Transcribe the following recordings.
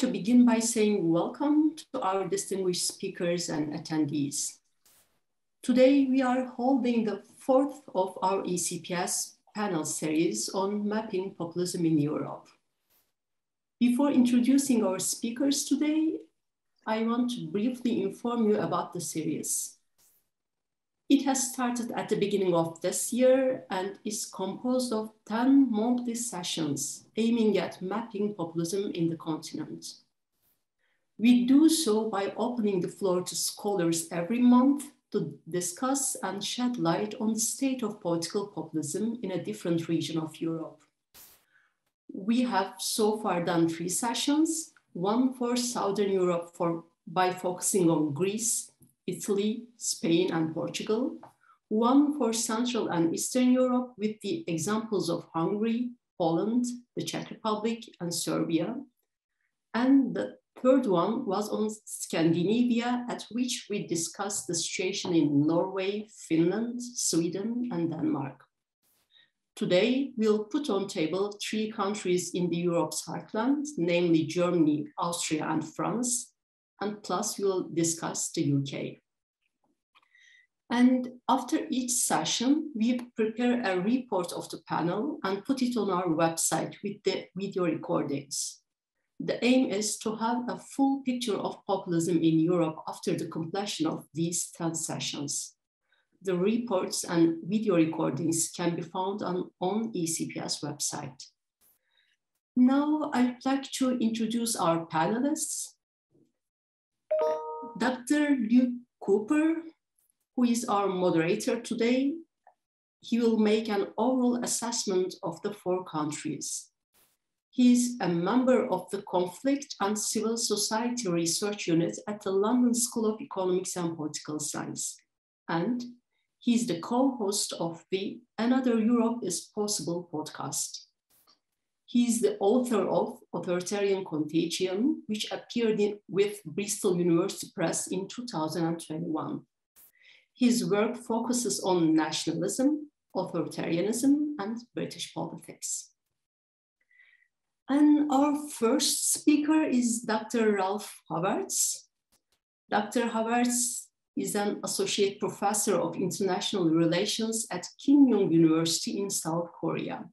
to begin by saying welcome to our distinguished speakers and attendees. Today, we are holding the fourth of our ECPS panel series on mapping populism in Europe. Before introducing our speakers today, I want to briefly inform you about the series. It has started at the beginning of this year and is composed of 10 monthly sessions aiming at mapping populism in the continent. We do so by opening the floor to scholars every month to discuss and shed light on the state of political populism in a different region of Europe. We have so far done 3 sessions, one for Southern Europe by focusing on Greece, Italy, Spain, and Portugal, one for Central and Eastern Europe with the examples of Hungary, Poland, the Czech Republic, and Serbia, and the third one was on Scandinavia, at which we discussed the situation in Norway, Finland, Sweden, and Denmark. Today, we'll put on table 3 countries in the Europe's heartland, namely Germany, Austria, and France, and plus we'll discuss the UK. And after each session, we prepare a report of the panel and put it on our website with the video recordings. The aim is to have a full picture of populism in Europe after the completion of these 10 sessions. The reports and video recordings can be found on ECPS website. Now I'd like to introduce our panelists. Dr. Luke Cooper, who is our moderator today, he will make an overall assessment of the 4 countries. He is a member of the Conflict and Civil Society Research Unit at the London School of Economics and Political Science. And he's the co-host of the Another Europe is Possible podcast. He's the author of Authoritarian Contagion, which appeared with Bristol University Press in 2021. His work focuses on nationalism, authoritarianism, and British politics. And our first speaker is Dr. Ralf Havertz. Dr. Havertz is an associate professor of international relations at Keimyung University in South Korea.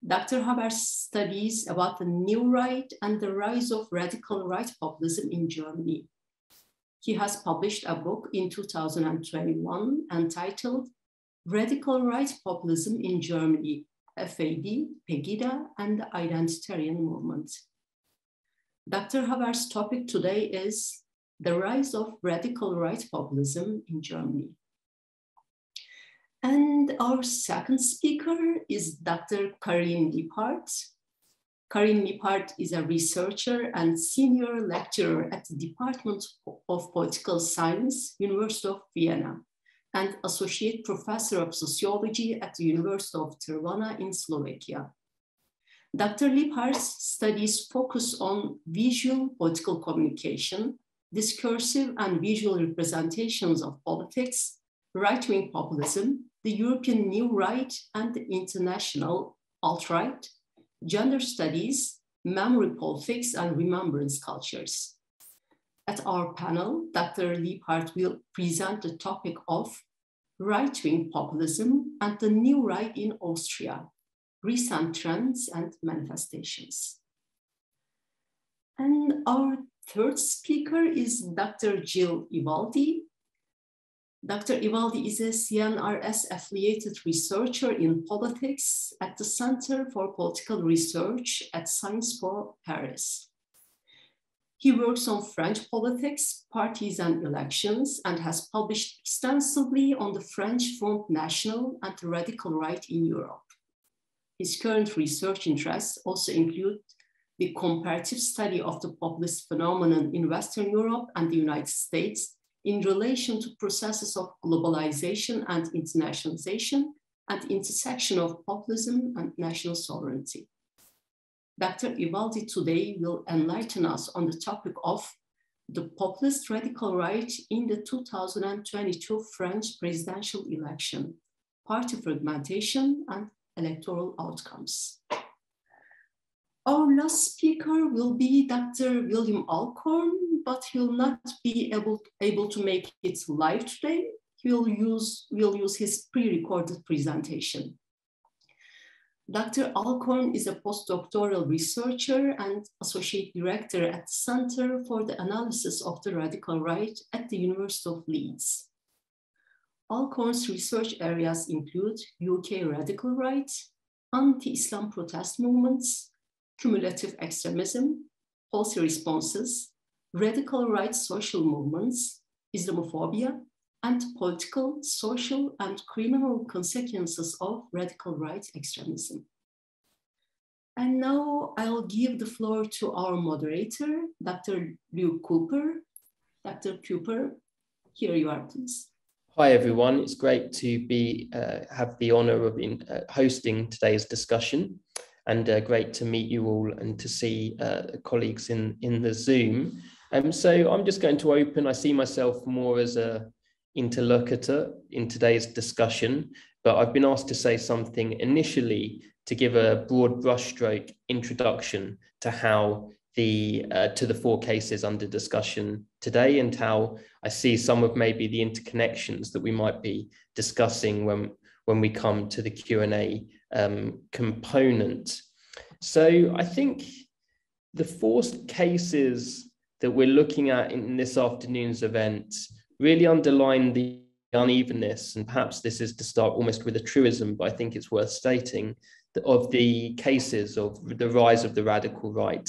Dr. Havertz studies about the new right and the rise of radical right populism in Germany. He has published a book in 2021 entitled Radical Right Populism in Germany, FAD, Pegida, and the Identitarian Movement. Dr. Havertz's topic today is the rise of radical right populism in Germany. And our second speaker is Dr. Karin Liebhart. Karin Liebhart is a researcher and senior lecturer at the Department of Political Science, University of Vienna, and associate professor of sociology at the University of Trnava in Slovakia. Dr. Liebhart's studies focus on visual political communication, discursive and visual representations of politics, right-wing populism, the European New Right and the international alt-right, gender studies, memory politics, and remembrance cultures. At our panel, Dr. Liebhart will present the topic of right-wing populism and the new right in Austria, recent trends and manifestations. And our third speaker is Dr. Gilles Ivaldi. Dr. Ivaldi is a CNRS affiliated researcher in politics at the Center for Political Research at Sciences Po Paris. He works on French politics, parties, and elections, and has published extensively on the French Front National and the radical right in Europe. His current research interests also include the comparative study of the populist phenomenon in Western Europe and the United States in relation to processes of globalization and internationalization and the intersection of populism and national sovereignty. Dr. Ivaldi today will enlighten us on the topic of the populist radical right in the 2022 French presidential election, party fragmentation and electoral outcomes. Our last speaker will be Dr. William Allchorn, but he'll not be able to make it live today. We'll use his pre-recorded presentation. Dr. Allchorn is a postdoctoral researcher and associate director at the Center for the Analysis of the Radical Right at the University of Leeds. Allchorn's research areas include UK radical right, anti-Islam protest movements, cumulative extremism, policy responses, radical right social movements, Islamophobia, and political, social, and criminal consequences of radical right extremism. And now I'll give the floor to our moderator, Dr. Luke Cooper. Dr. Cooper, here you are, please. Hi, everyone. It's great to have the honor of hosting today's discussion, and great to meet you all and to see colleagues in the Zoom. So I'm just going to open. I see myself more as an interlocutor in today's discussion, but I've been asked to say something initially to give a broad brushstroke introduction to how to the four cases under discussion today, and how I see some of maybe the interconnections that we might be discussing when we come to the Q&A component. So I think the four cases that we're looking at in this afternoon's event really underline the unevenness, and perhaps this is to start almost with a truism, but I think it's worth stating, of the cases of the rise of the radical right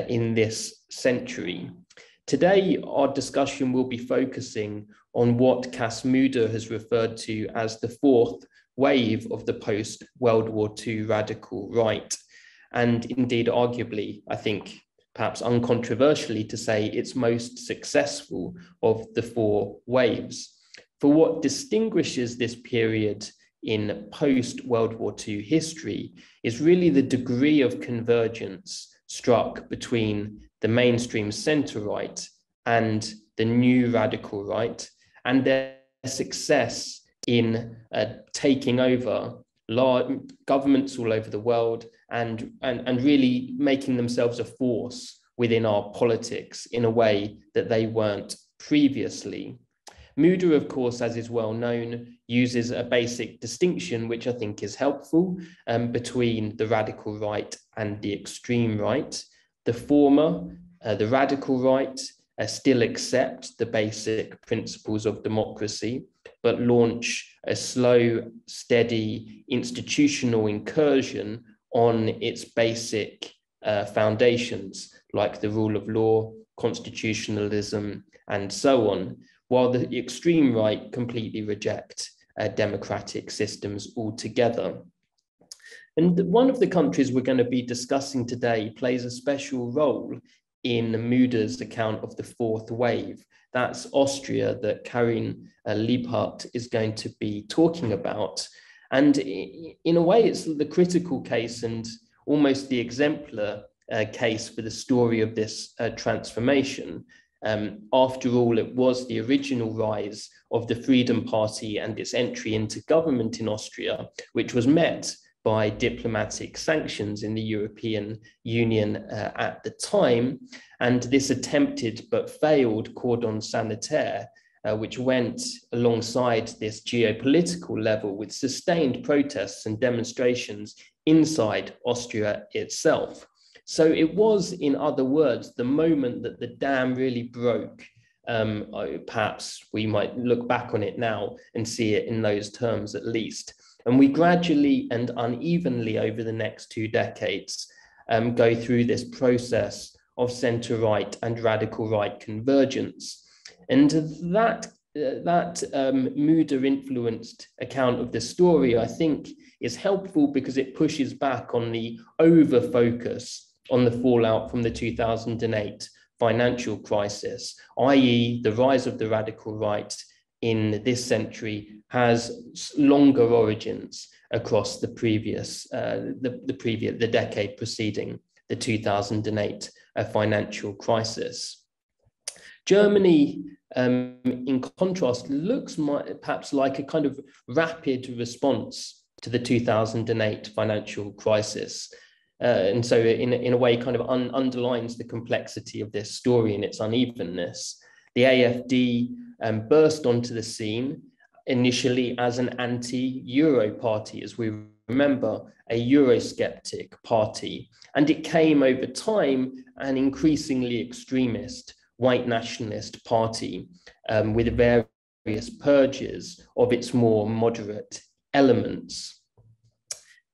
in this century. Today, our discussion will be focusing on what Cas Mudde has referred to as the fourth wave of the post-World War II radical right. And indeed, arguably, I think, perhaps uncontroversially to say, it's most successful of the four waves. For what distinguishes this period in post-World War II history is really the degree of convergence struck between the mainstream centre-right and the new radical right, and their success in taking over large governments all over the world and really making themselves a force within our politics in a way that they weren't previously. Mudde, of course, as is well known, uses a basic distinction, which I think is helpful, between the radical right and the extreme right. The former, the radical right, still accept the basic principles of democracy, but launch a slow, steady institutional incursion on its basic foundations, like the rule of law, constitutionalism, and so on, while the extreme right completely reject democratic systems altogether. And one of the countries we're going to be discussing today plays a special role in Mudde's account of the fourth wave. That's Austria, that Karin Liebhart is going to be talking about. And in a way, it's the critical case and almost the exemplar case for the story of this transformation. After all, it was the original rise of the Freedom Party and its entry into government in Austria, which was met by diplomatic sanctions in the European Union at the time. And this attempted but failed cordon sanitaire, which went alongside this geopolitical level with sustained protests and demonstrations inside Austria itself. So it was, in other words, the moment that the dam really broke. Perhaps we might look back on it now and see it in those terms at least. And we gradually and unevenly over the next 2 decades go through this process of centre-right and radical right convergence. And that Mudde-influenced account of the story, I think, is helpful because it pushes back on the over-focus on the fallout from the 2008 financial crisis, i.e. the rise of the radical right in this century has longer origins across the previous, the decade preceding the 2008 financial crisis. Germany, in contrast, looks perhaps like a kind of rapid response to the 2008 financial crisis. and so in a way kind of underlines the complexity of this story and its unevenness. The AfD burst onto the scene initially as an anti-Euro party, as we remember, a Eurosceptic party, and it came over time an increasingly extremist white nationalist party with various purges of its more moderate elements.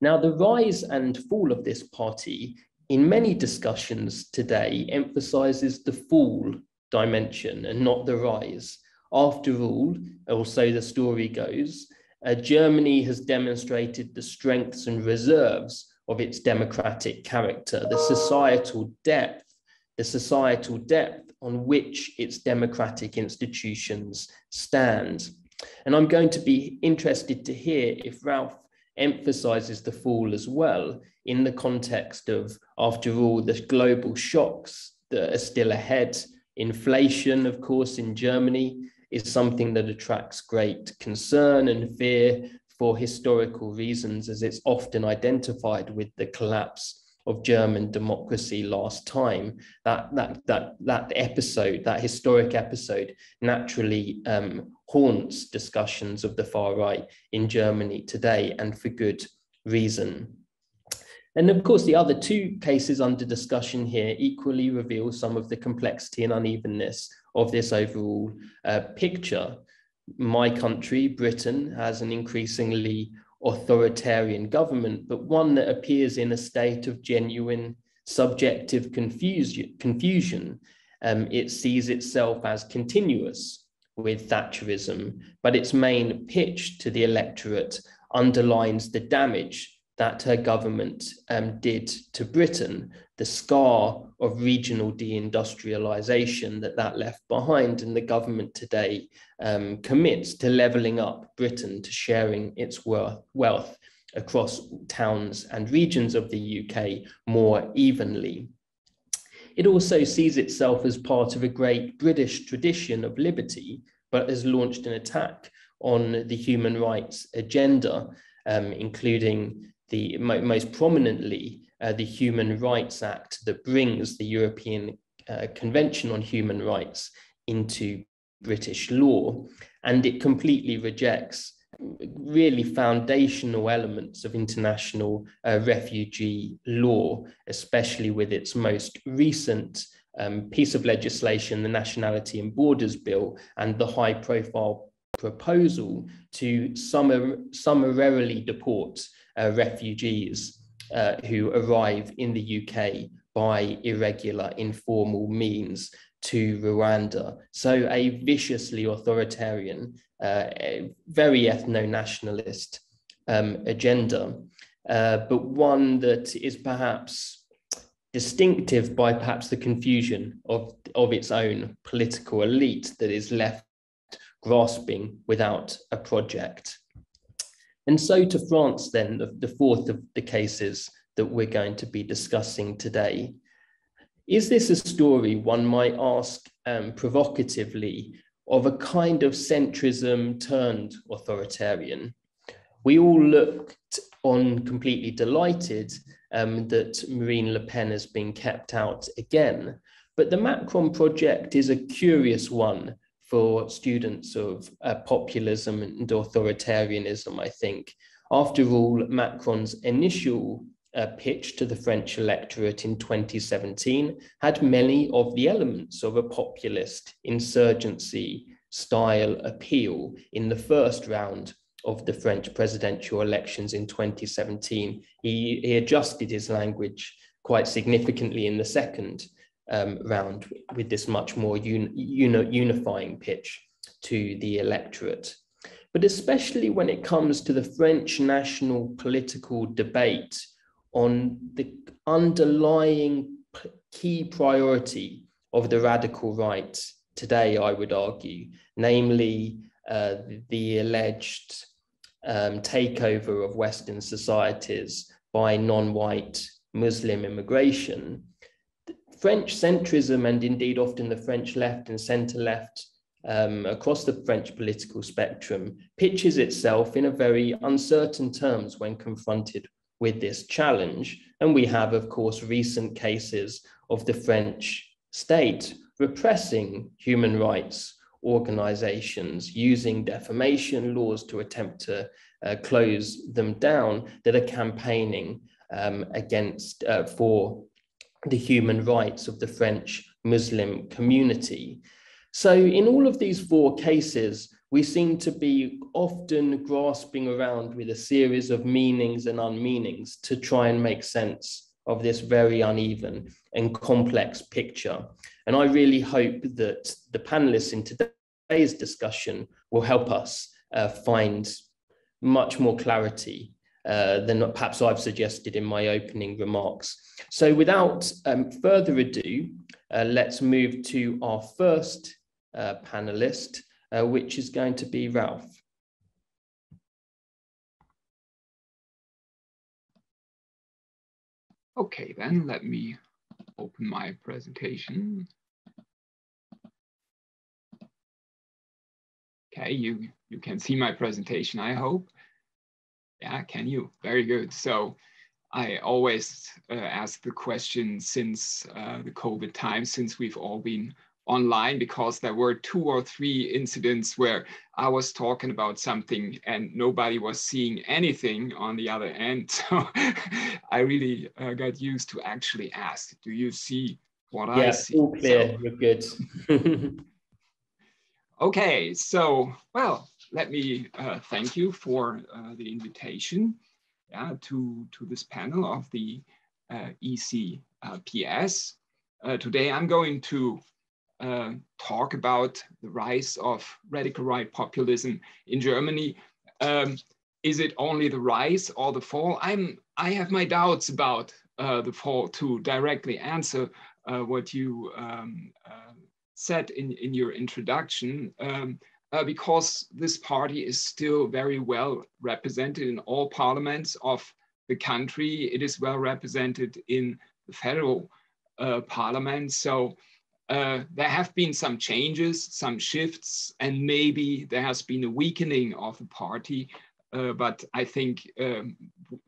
Now, the rise and fall of this party in many discussions today emphasizes the fall dimension and not the rise. After all, so the story goes, Germany has demonstrated the strengths and reserves of its democratic character, the societal depth on which its democratic institutions stand. And I'm going to be interested to hear if Ralf emphasizes the fall as well in the context of, after all, the global shocks that are still ahead. Inflation, of course, in Germany is something that attracts great concern and fear for historical reasons, as it's often identified with the collapse of German democracy last time. That episode, that historic episode, naturally haunts discussions of the far right in Germany today, and for good reason. And of course, the other two cases under discussion here equally reveal some of the complexity and unevenness of this overall picture. My country, Britain, has an increasingly authoritarian government, but one that appears in a state of genuine subjective confusion. It sees itself as continuous with Thatcherism, but its main pitch to the electorate underlines the damage that her government did to Britain, the scar of regional deindustrialization that left behind, and the government today commits to levelling up Britain, to sharing its wealth across towns and regions of the UK more evenly. It also sees itself as part of a great British tradition of liberty, but has launched an attack on the human rights agenda, including most prominently the Human Rights Act that brings the European Convention on Human Rights into British law. And it completely rejects really foundational elements of international refugee law, especially with its most recent piece of legislation, the Nationality and Borders Bill, and the high-profile proposal to summarily deport refugees who arrive in the UK by irregular, informal means to Rwanda. So a viciously authoritarian, very ethno-nationalist agenda, but one that is perhaps distinctive by perhaps the confusion of its own political elite that is left grasping without a project. And so to France then, the fourth of the cases that we're going to be discussing today. Is this a story, one might ask provocatively, of a kind of centrism turned authoritarian? We all looked on completely delighted that Marine Le Pen has been kept out again, but the Macron project is a curious one for students of populism and authoritarianism, I think. After all, Macron's initial pitch to the French electorate in 2017 had many of the elements of a populist insurgency style appeal. In the first round of the French presidential elections in 2017, he adjusted his language quite significantly in the second round with this much more unifying pitch to the electorate. But especially when it comes to the French national political debate on the underlying key priority of the radical right today, I would argue, namely the alleged takeover of Western societies by non-white Muslim immigration. French centrism, and indeed often the French left and centre-left across the French political spectrum, pitches itself in a very uncertain terms when confronted with this challenge. And we have, of course, recent cases of the French state repressing human rights organizations, using defamation laws to attempt to close them down, that are campaigning against for the human rights of the French Muslim community. So in all of these four cases, we seem to be often grasping around with a series of meanings and unmeanings to try and make sense of this very uneven and complex picture. And I really hope that the panelists in today's discussion will help us find much more clarity than perhaps I've suggested in my opening remarks. So without further ado, let's move to our first panelist, which is going to be Ralf. Okay, then let me open my presentation. Okay, you can see my presentation, I hope. Yeah, can you? Very good. So I always ask the question since the COVID time, since we've all been online, because there were 2 or 3 incidents where I was talking about something and nobody was seeing anything on the other end. So I really got used to actually ask, do you see what I see? Yeah, all clear, so, you're good. Okay, so, well, let me thank you for the invitation to this panel of the ECPS. Today I'm going to talk about the rise of radical right populism in Germany. Is it only the rise or the fall? I have my doubts about the fall, to directly answer what you said in your introduction, because this party is still very well represented in all parliaments of the country. It is well represented in the federal parliament. So there have been some changes, some shifts, and maybe there has been a weakening of the party. But I think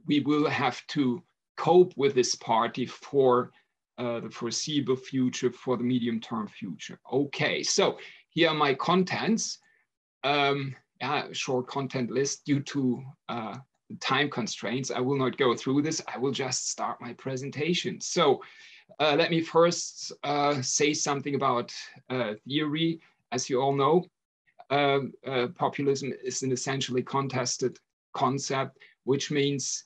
we will have to cope with this party for the foreseeable future, for the medium-term future. Okay, so here are my contents. Short content list due to time constraints. I will not go through this. I will just start my presentation. So let me first say something about theory. As you all know, populism is an essentially contested concept, which means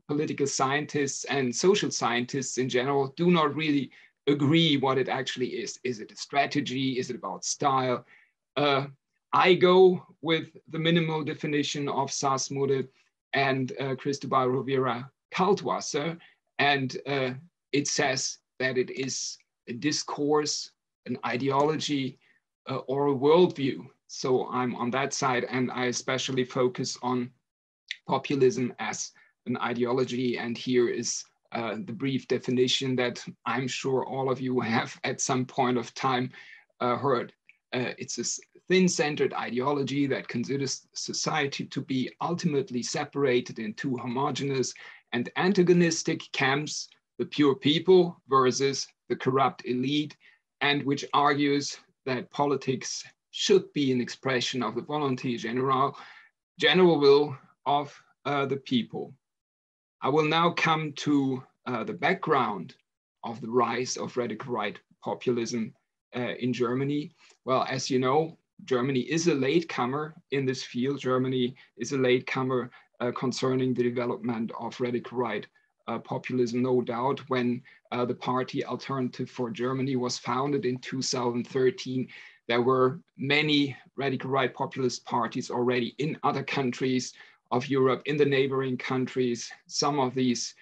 political scientists and social scientists in general do not really agree what it actually is. Is it a strategy? Is it about style? I go with the minimal definition of Sassmude and Cristobal Rovira Kaltwasser, and it says that it is a discourse, an ideology, or a worldview. So I'm on that side, and I especially focus on populism as an ideology. And here is the brief definition that I'm sure all of you have at some point of time heard. It's a thin-centered ideology that considers society to be ultimately separated into homogeneous and antagonistic camps, the pure people versus the corrupt elite, and which argues that politics should be an expression of the volonté general will of the people. I will now come to the background of the rise of radical right populism in Germany. Well, as you know, Germany is a latecomer in this field. Germany is a latecomer concerning the development of radical right populism, no doubt. When the party Alternative for Germany was founded in 2013, there were many radical right populist parties already in other countries of Europe, in the neighboring countries. Some of these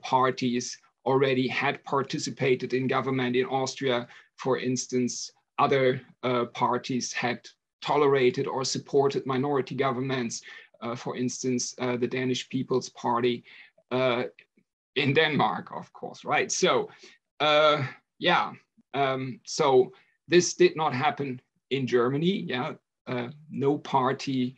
parties already had participated in government in Austria, for instance. Other parties had tolerated or supported minority governments, for instance, the Danish People's Party in Denmark, of course, right? So, so this did not happen in Germany. No party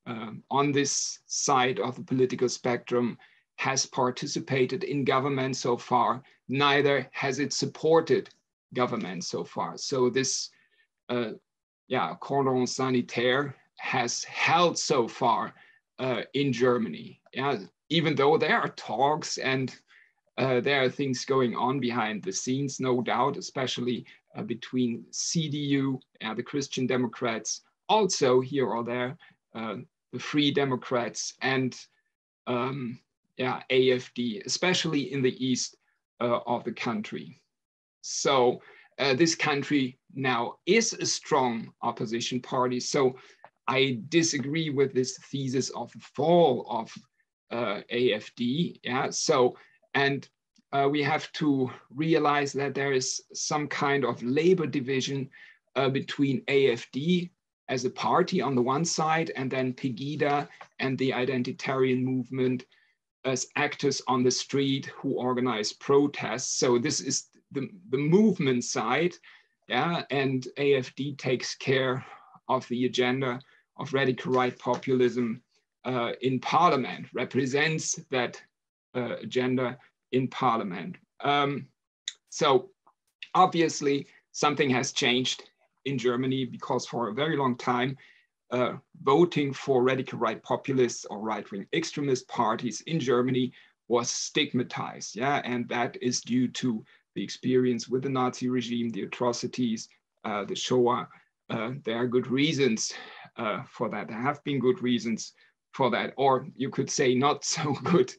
on this side of the political spectrum has participated in government so far, neither has it supported government so far. So this cordon sanitaire has held so far in Germany. Yeah, even though there are talks and there are things going on behind the scenes, no doubt, especially between CDU and the Christian Democrats, also here or there, the Free Democrats and AfD, especially in the east of the country. So this country now is a strong opposition party. So I disagree with this thesis of the fall of AfD. Yeah. So, and we have to realize that there is some kind of labor division between AfD as a party on the one side, and then Pegida and the identitarian movement as actors on the street who organize protests. So this is the movement side, yeah, and AfD takes care of the agenda of radical right populism in parliament, represents that agenda in parliament. So obviously something has changed in Germany, because for a very long time, voting for radical right populists or right-wing extremist parties in Germany was stigmatized, yeah, and that is due to the experience with the Nazi regime, the atrocities, the Shoah. There are good reasons for that. There have been good reasons for that, or you could say not so good,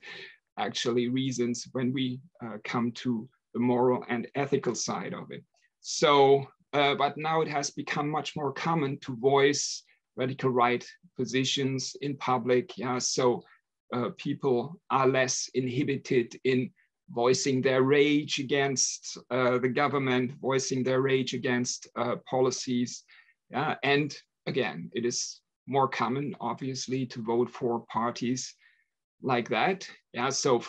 actually, reasons when we come to the moral and ethical side of it. So, but now it has become much more common to voice radical right positions in public. Yeah, so people are less inhibited in voicing their rage against the government, voicing their rage against policies. Yeah, and again, it is more common, obviously, to vote for parties like that. Yeah, so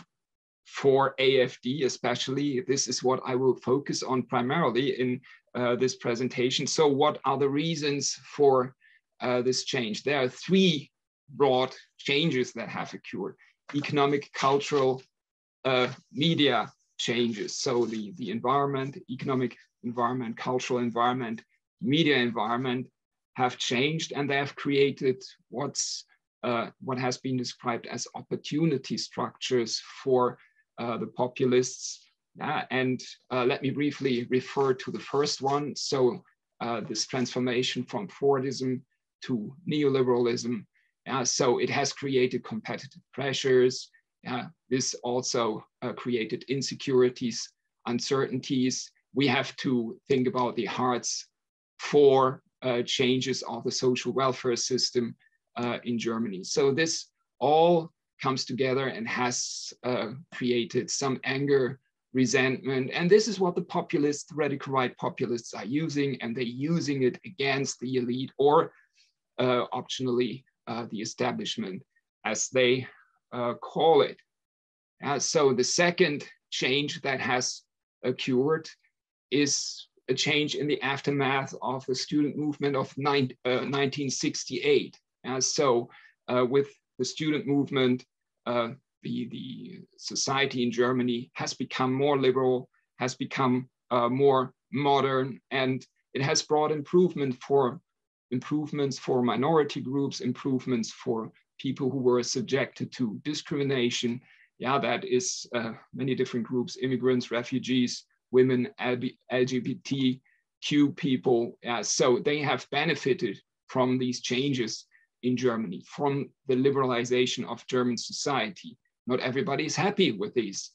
for AfD especially, this is what I will focus on primarily in this presentation. So what are the reasons for this change? There are three broad changes that have occurred: economic, cultural, media changes. So the environment, economic environment, cultural environment, media environment have changed, and they have created what has been described as opportunity structures for the populists. And let me briefly refer to the first one. So this transformation from Fordism to neoliberalism. So it has created competitive pressures. This also created insecurities, uncertainties. We have to think about the hearts for changes of the social welfare system in Germany. So this all comes together and has created some anger, resentment. And this is what the populists, radical right populists, are using, and they're using it against the elite, or optionally the establishment, as they call it. So the second change that has occurred is a change in the aftermath of the student movement of 1968. So with the student movement, the society in Germany has become more liberal, has become more modern, and it has brought improvements for minority groups, improvements for people who were subjected to discrimination. Yeah, that is many different groups: immigrants, refugees, women, LGBTQ people. So they have benefited from these changes in Germany, from the liberalization of German society. Not everybody is happy with these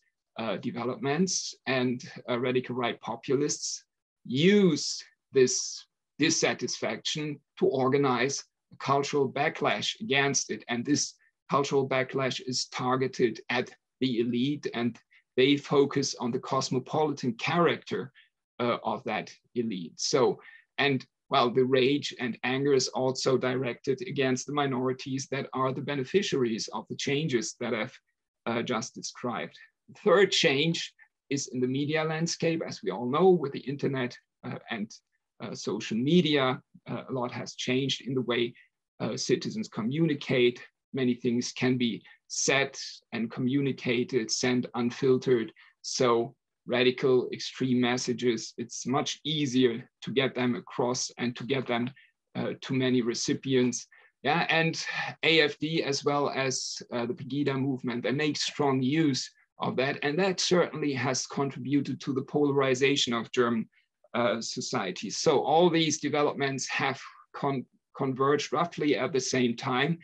developments, and radical right populists use this dissatisfaction to organize a cultural backlash against it. And this cultural backlash is targeted at the elite, and they focus on the cosmopolitan character of that elite. So, and well, the rage and anger is also directed against the minorities that are the beneficiaries of the changes that I've just described. The third change is in the media landscape. As we all know, with the internet and social media, a lot has changed in the way citizens communicate. Many things can be said and communicated, sent unfiltered. So radical, extreme messages, it's much easier to get them across and to get them to many recipients. Yeah, and AfD as well as the Pegida movement, they make strong use of that. And that certainly has contributed to the polarization of German society. So all these developments have converged roughly at the same time.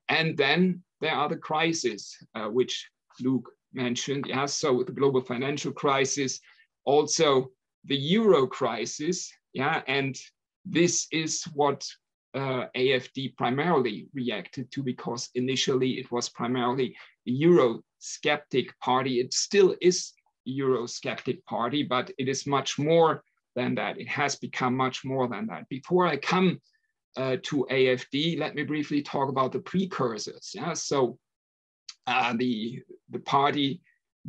And then there are the crises, which Luke mentioned. Yeah, so the global financial crisis, also the Euro crisis. Yeah, and this is what AfD primarily reacted to, because initially it was primarily a Eurosceptic party. It still is a Eurosceptic party, but it is much more than that. It has become much more than that. Before I come to AfD, let me briefly talk about the precursors. Yeah, so the party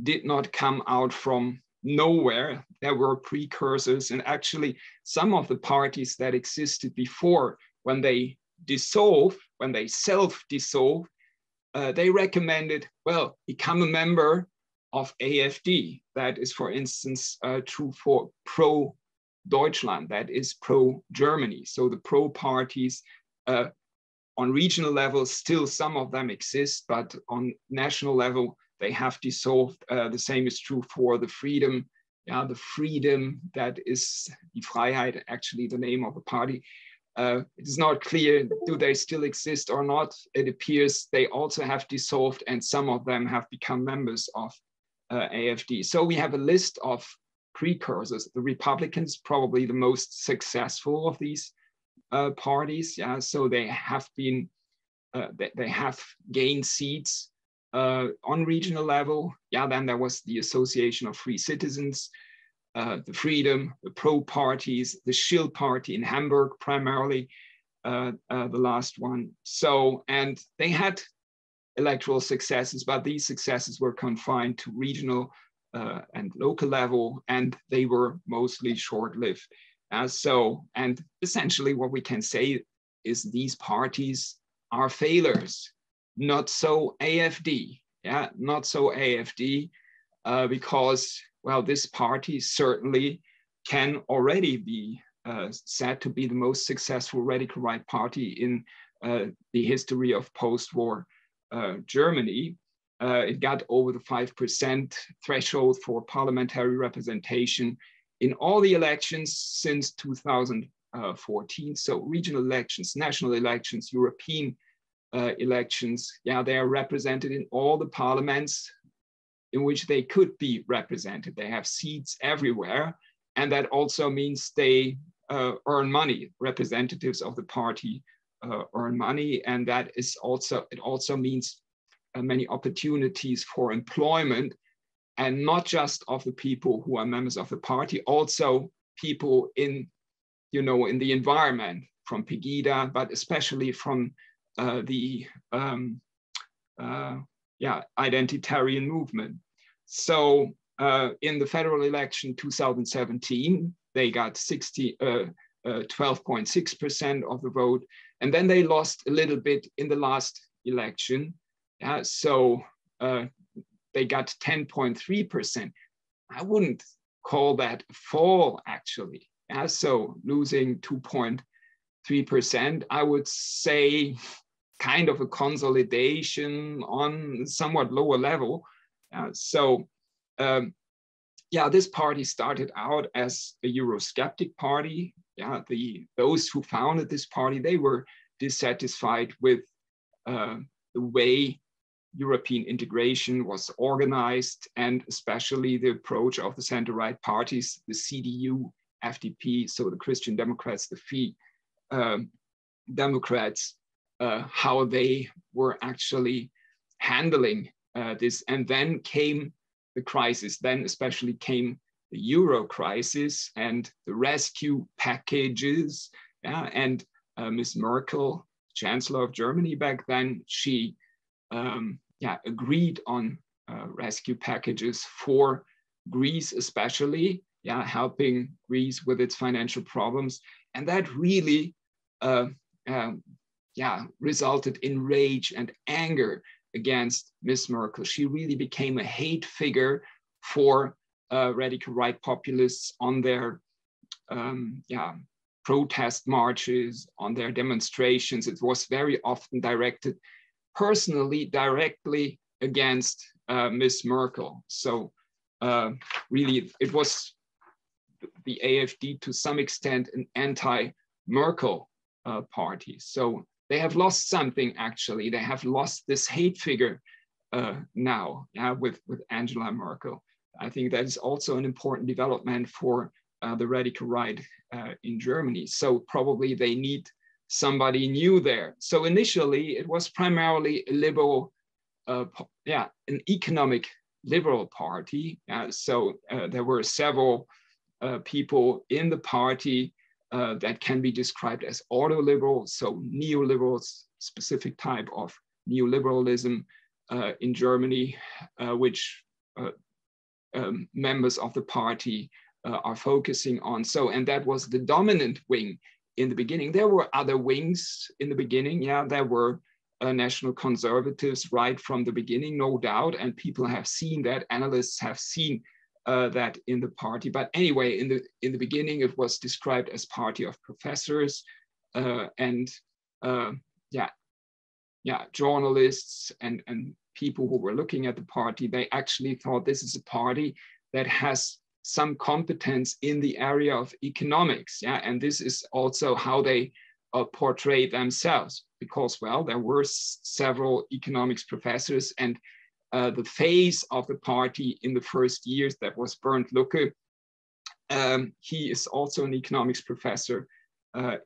did not come out from nowhere. There were precursors, and actually some of the parties that existed before, when they self-dissolve, they recommended, well, become a member of AfD. That is, for instance, true for pro-Deutschland, that is pro-Germany. So the pro-parties on regional level, still some of them exist, but on national level, they have dissolved. The same is true for the freedom. Yeah, the freedom, that is die Freiheit, actually the name of the party. It is not clear, do they still exist or not? It appears they also have dissolved, and some of them have become members of AfD. So we have a list of precursors. The Republicans, probably the most successful of these parties. Yeah, so they have been, they have gained seats on regional level. Yeah, then there was the Association of Free Citizens, the Freedom, the Pro parties, the Schill party in Hamburg primarily, the last one. So, and they had electoral successes, but these successes were confined to regional and local level, and they were mostly short-lived. So, and essentially what we can say is these parties are failures. Not so AfD, yeah, not so AfD, because, well, this party certainly can already be said to be the most successful radical right party in the history of post-war Germany. It got over the 5% threshold for parliamentary representation in all the elections since 2014. So regional elections, national elections, European elections, yeah, they are represented in all the parliaments in which they could be represented. They have seats everywhere, and that also means they earn money. Representatives of the party earn money, and that is also, it also means many opportunities for employment, and not just of the people who are members of the party, also people in, you know, in the environment, from Pegida, but especially from the identitarian movement. So in the federal election 2017, they got 12.6% of the vote, and then they lost a little bit in the last election. So they got 10.3%. I wouldn't call that a fall, actually. So losing 2.3%, I would say kind of a consolidation on somewhat lower level. This party started out as a Eurosceptic party. Those who founded this party, they were dissatisfied with the way European integration was organized, and especially the approach of the center-right parties, the CDU, FDP, so the Christian Democrats, the Free Democrats, how they were actually handling this. And then came the crisis. Then especially came the Euro crisis and the rescue packages. And Ms. Merkel, Chancellor of Germany back then, she agreed on rescue packages for Greece especially, helping Greece with its financial problems. And that really resulted in rage and anger against Miss Merkel. She really became a hate figure for radical right populists on their protest marches, on their demonstrations. It was very often directed directly against Miss Merkel. So really, it was the AfD to some extent an anti-Merkel party. So they have lost something, actually. They have lost this hate figure now with Angela Merkel. I think that is also an important development for the radical right in Germany. So probably they need somebody new there. So initially it was primarily a liberal, an economic liberal party. So there were several people in the party that can be described as ordo-liberal, so neoliberals, specific type of neoliberalism in Germany, which members of the party are focusing on. So, and that was the dominant wing in the beginning. There were other wings in the beginning. There were national conservatives right from the beginning, no doubt, and people have seen that, analysts have seen that in the party. But anyway, in the beginning, it was described as party of professors and journalists and people who were looking at the party. They actually thought this is a party that has some competence in the area of economics. And this is also how they portray themselves, because, well, there were several economics professors, and the face of the party in the first years, that was Bernd Lucke. He is also an economics professor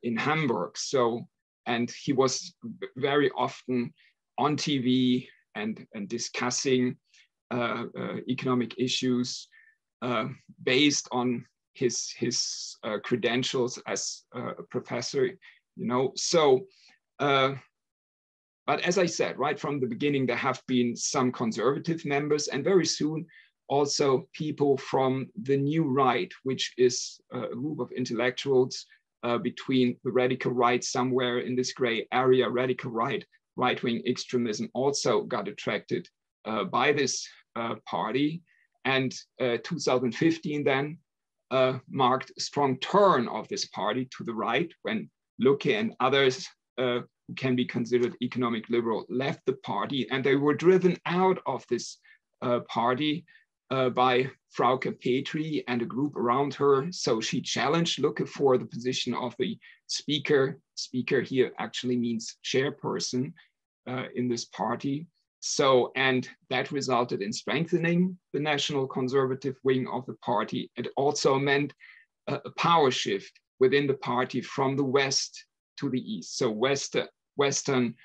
in Hamburg. So, and he was very often on TV and discussing economic issues based on his credentials as a professor, So, but as I said, right from the beginning, there have been some conservative members, and very soon also people from the new right, which is a group of intellectuals between the radical right, somewhere in this gray area, radical right-wing extremism, also got attracted by this party. And 2015 then marked a strong turn of this party to the right, when Lucke and others who can be considered economic liberal left the party, and they were driven out of this party by Frauke Petry and a group around her. So she challenged Lucke for the position of the speaker. Speaker here actually means chairperson in this party. So, and that resulted in strengthening the national conservative wing of the party. It also meant a power shift within the party from the West to the East. So Western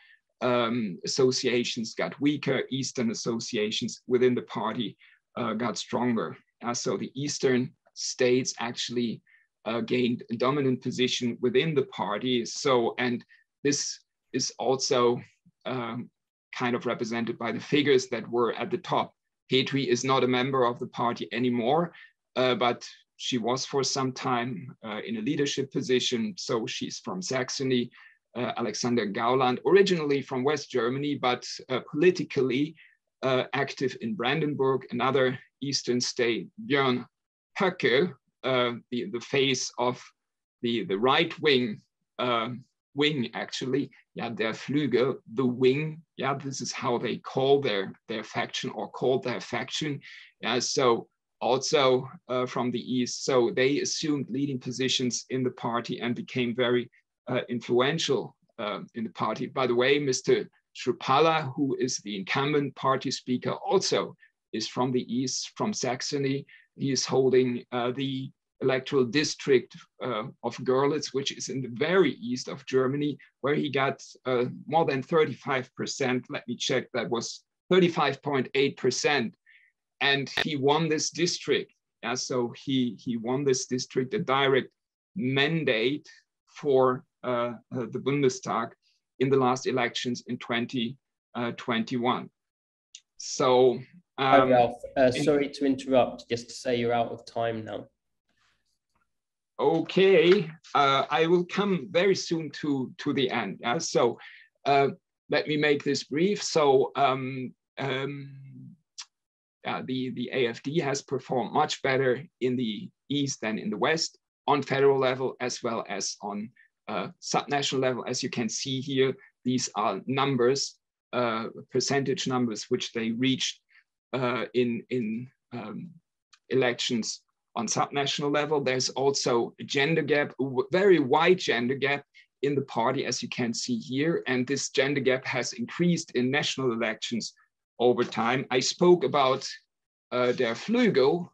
associations got weaker, Eastern associations within the party got stronger. So the Eastern states actually gained a dominant position within the party. So, and this is also kind of represented by the figures that were at the top. Petry is not a member of the party anymore, but she was for some time in a leadership position. So she's from Saxony. Alexander Gauland, originally from West Germany, but politically active in Brandenburg, another Eastern state. Björn Höcke, the face of the right wing, actually, der Flügel, the wing, this is how they call their faction, or called their faction. So also from the East. So they assumed leading positions in the party and became very influential in the party. By the way, Mr. Schrupalla, who is the incumbent party speaker, also is from the East, from Saxony. He is holding the electoral district of Görlitz, which is in the very east of Germany, where he got more than 35%. Let me check, that was 35.8%. And he won this district. So he won this district, a direct mandate for the Bundestag in the last elections in 2021. So, Hi, Ralf. Sorry to interrupt, just to say you're out of time now. Okay, I will come very soon to the end. So let me make this brief. So the AfD has performed much better in the East than in the West on federal level as well as on subnational level. As you can see here, these are numbers, percentage numbers, which they reached in elections on subnational level. There's also a gender gap, a very wide gender gap in the party, as you can see here. And this gender gap has increased in national elections over time. I spoke about their Flügel.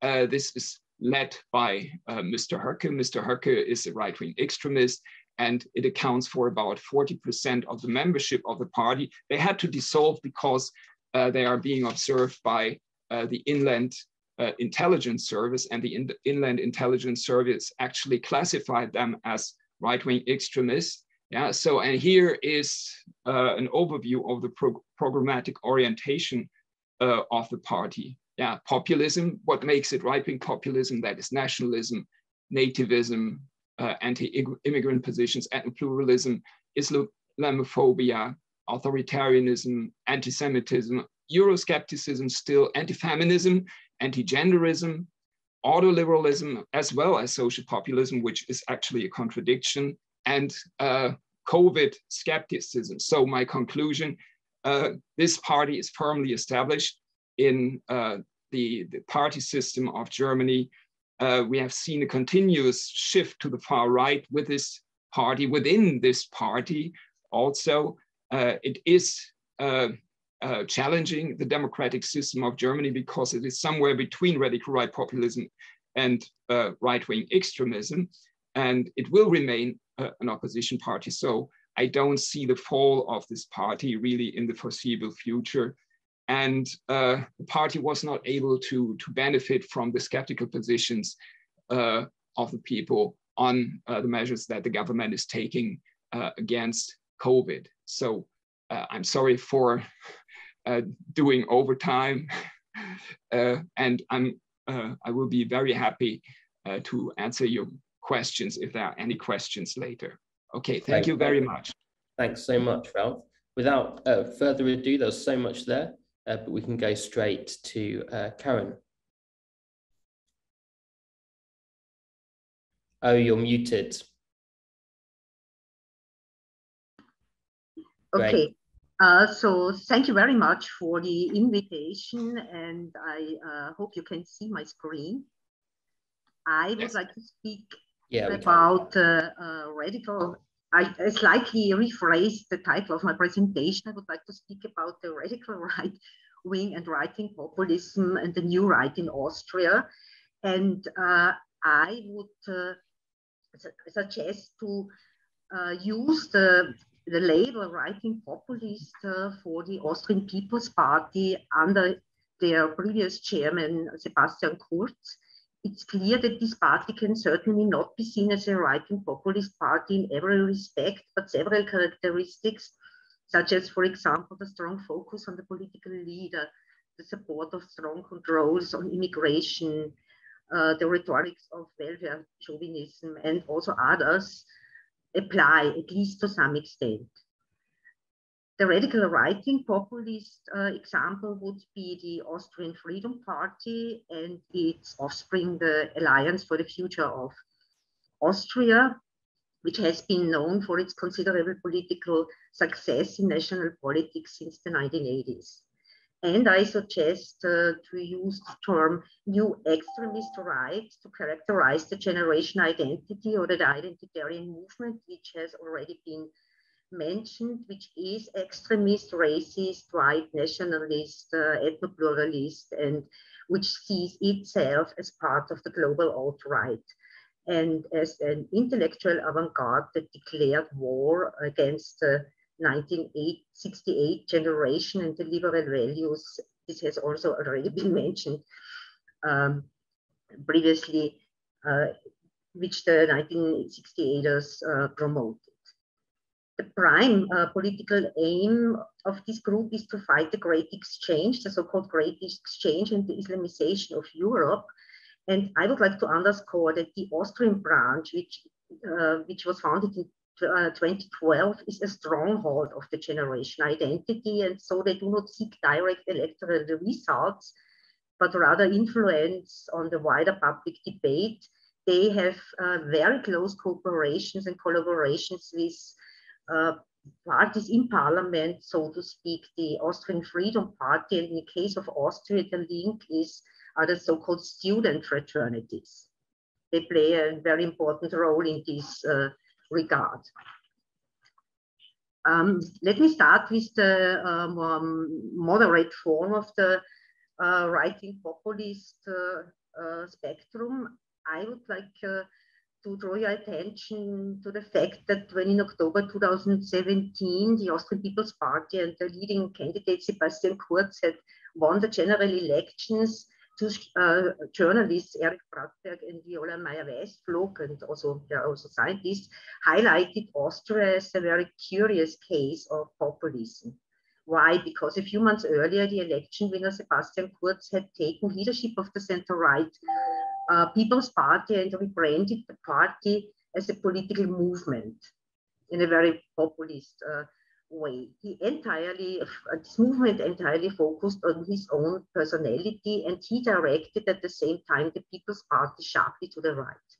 This is led by Mr. Höcke. Mr. Höcke is a right-wing extremist, and it accounts for about 40% of the membership of the party. They had to dissolve because they are being observed by the Inland Intelligence Service, and the Inland Intelligence Service actually classified them as right-wing extremists. Yeah, so, and here is an overview of the programmatic orientation of the party. Yeah, populism, what makes it right-wing populism? That is nationalism, nativism, anti-immigrant positions, ethno-pluralism, Islamophobia, authoritarianism, anti-Semitism, Euroscepticism, still anti-feminism, anti-genderism, autoliberalism, as well as social populism, which is actually a contradiction, and COVID skepticism. So my conclusion, this party is firmly established in the party system of Germany. We have seen a continuous shift to the far right with this party, within this party also. It is challenging the democratic system of Germany because it is somewhere between radical right populism and right-wing extremism, and it will remain an opposition party. So I don't see the fall of this party really in the foreseeable future. And the party was not able to benefit from the skeptical positions of the people on the measures that the government is taking against COVID. So I'm sorry for doing overtime, and I will be very happy to answer your questions if there are any questions later. Okay, thank you very much. Thanks so much, Ralf. Without further ado, there's so much there, but we can go straight to Karin. Oh, you're muted. Okay, so thank you very much for the invitation, and I hope you can see my screen. I would like to speak about radical. I slightly rephrased the title of my presentation. I would like to speak about the radical right wing and right-wing populism and the new right in Austria. And I would suggest to use the label right-wing populist for the Austrian People's Party under their previous chairman, Sebastian Kurz. It's clear that this party can certainly not be seen as a right-wing populist party in every respect, but several characteristics, such as, for example, the strong focus on the political leader, the support of strong controls on immigration, the rhetorics of welfare chauvinism, and also others, apply, at least to some extent. The radical right-wing populist example would be the Austrian Freedom Party and its offspring, the Alliance for the Future of Austria, which has been known for its considerable political success in national politics since the 1980s. And I suggest to use the term new extremist right to characterize the generation identity or the identitarian movement, which has already been mentioned, which is extremist, racist, white, nationalist, ethno-pluralist, and which sees itself as part of the global alt-right and as an intellectual avant-garde that declared war against the 1968 generation and the liberal values. This has also already been mentioned previously, which the 1968ers promoted. The prime political aim of this group is to fight the Great Exchange, the so-called Great Exchange, and the Islamization of Europe. And I would like to underscore that the Austrian branch, which was founded in 2012, is a stronghold of the generation identity, and so they do not seek direct electoral results, but rather influence on the wider public debate. They have very close cooperations and collaborations with parties in parliament, so to speak, the Austrian Freedom Party, and in the case of Austria, the link are the so-called student fraternities. They play a very important role in this regard. Let me start with the moderate form of the right-wing populist spectrum. I would like to draw your attention to the fact that when in October 2017, the Austrian People's Party and the leading candidate Sebastian Kurz had won the general elections, two journalists, Erich Brattberg and Viola Meyer-Westflug, and also there are also scientists, highlighted Austria as a very curious case of populism. Why? Because a few months earlier, the election winner Sebastian Kurz had taken leadership of the center-right People's Party and rebranded the party as a political movement in a very populist way. This movement entirely focused on his own personality, and he directed at the same time the People's Party sharply to the right.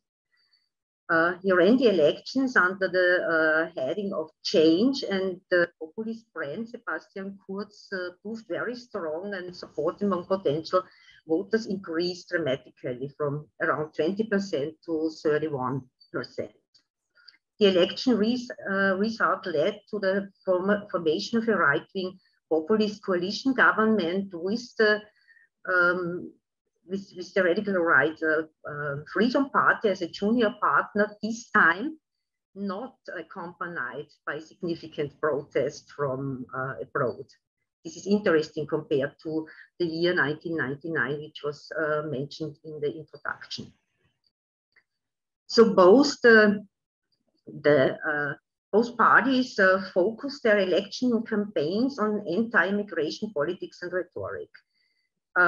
He ran the elections under the heading of change, and the populist brand Sebastian Kurz proved very strong, and support among potential voters increased dramatically from around 20% to 31%. The election result led to the formation of a right-wing populist coalition government with the radical right Freedom Party as a junior partner, this time not accompanied by significant protest from abroad. This is interesting compared to the year 1999, which was mentioned in the introduction. So both both parties focused their election campaigns on anti-immigration politics and rhetoric.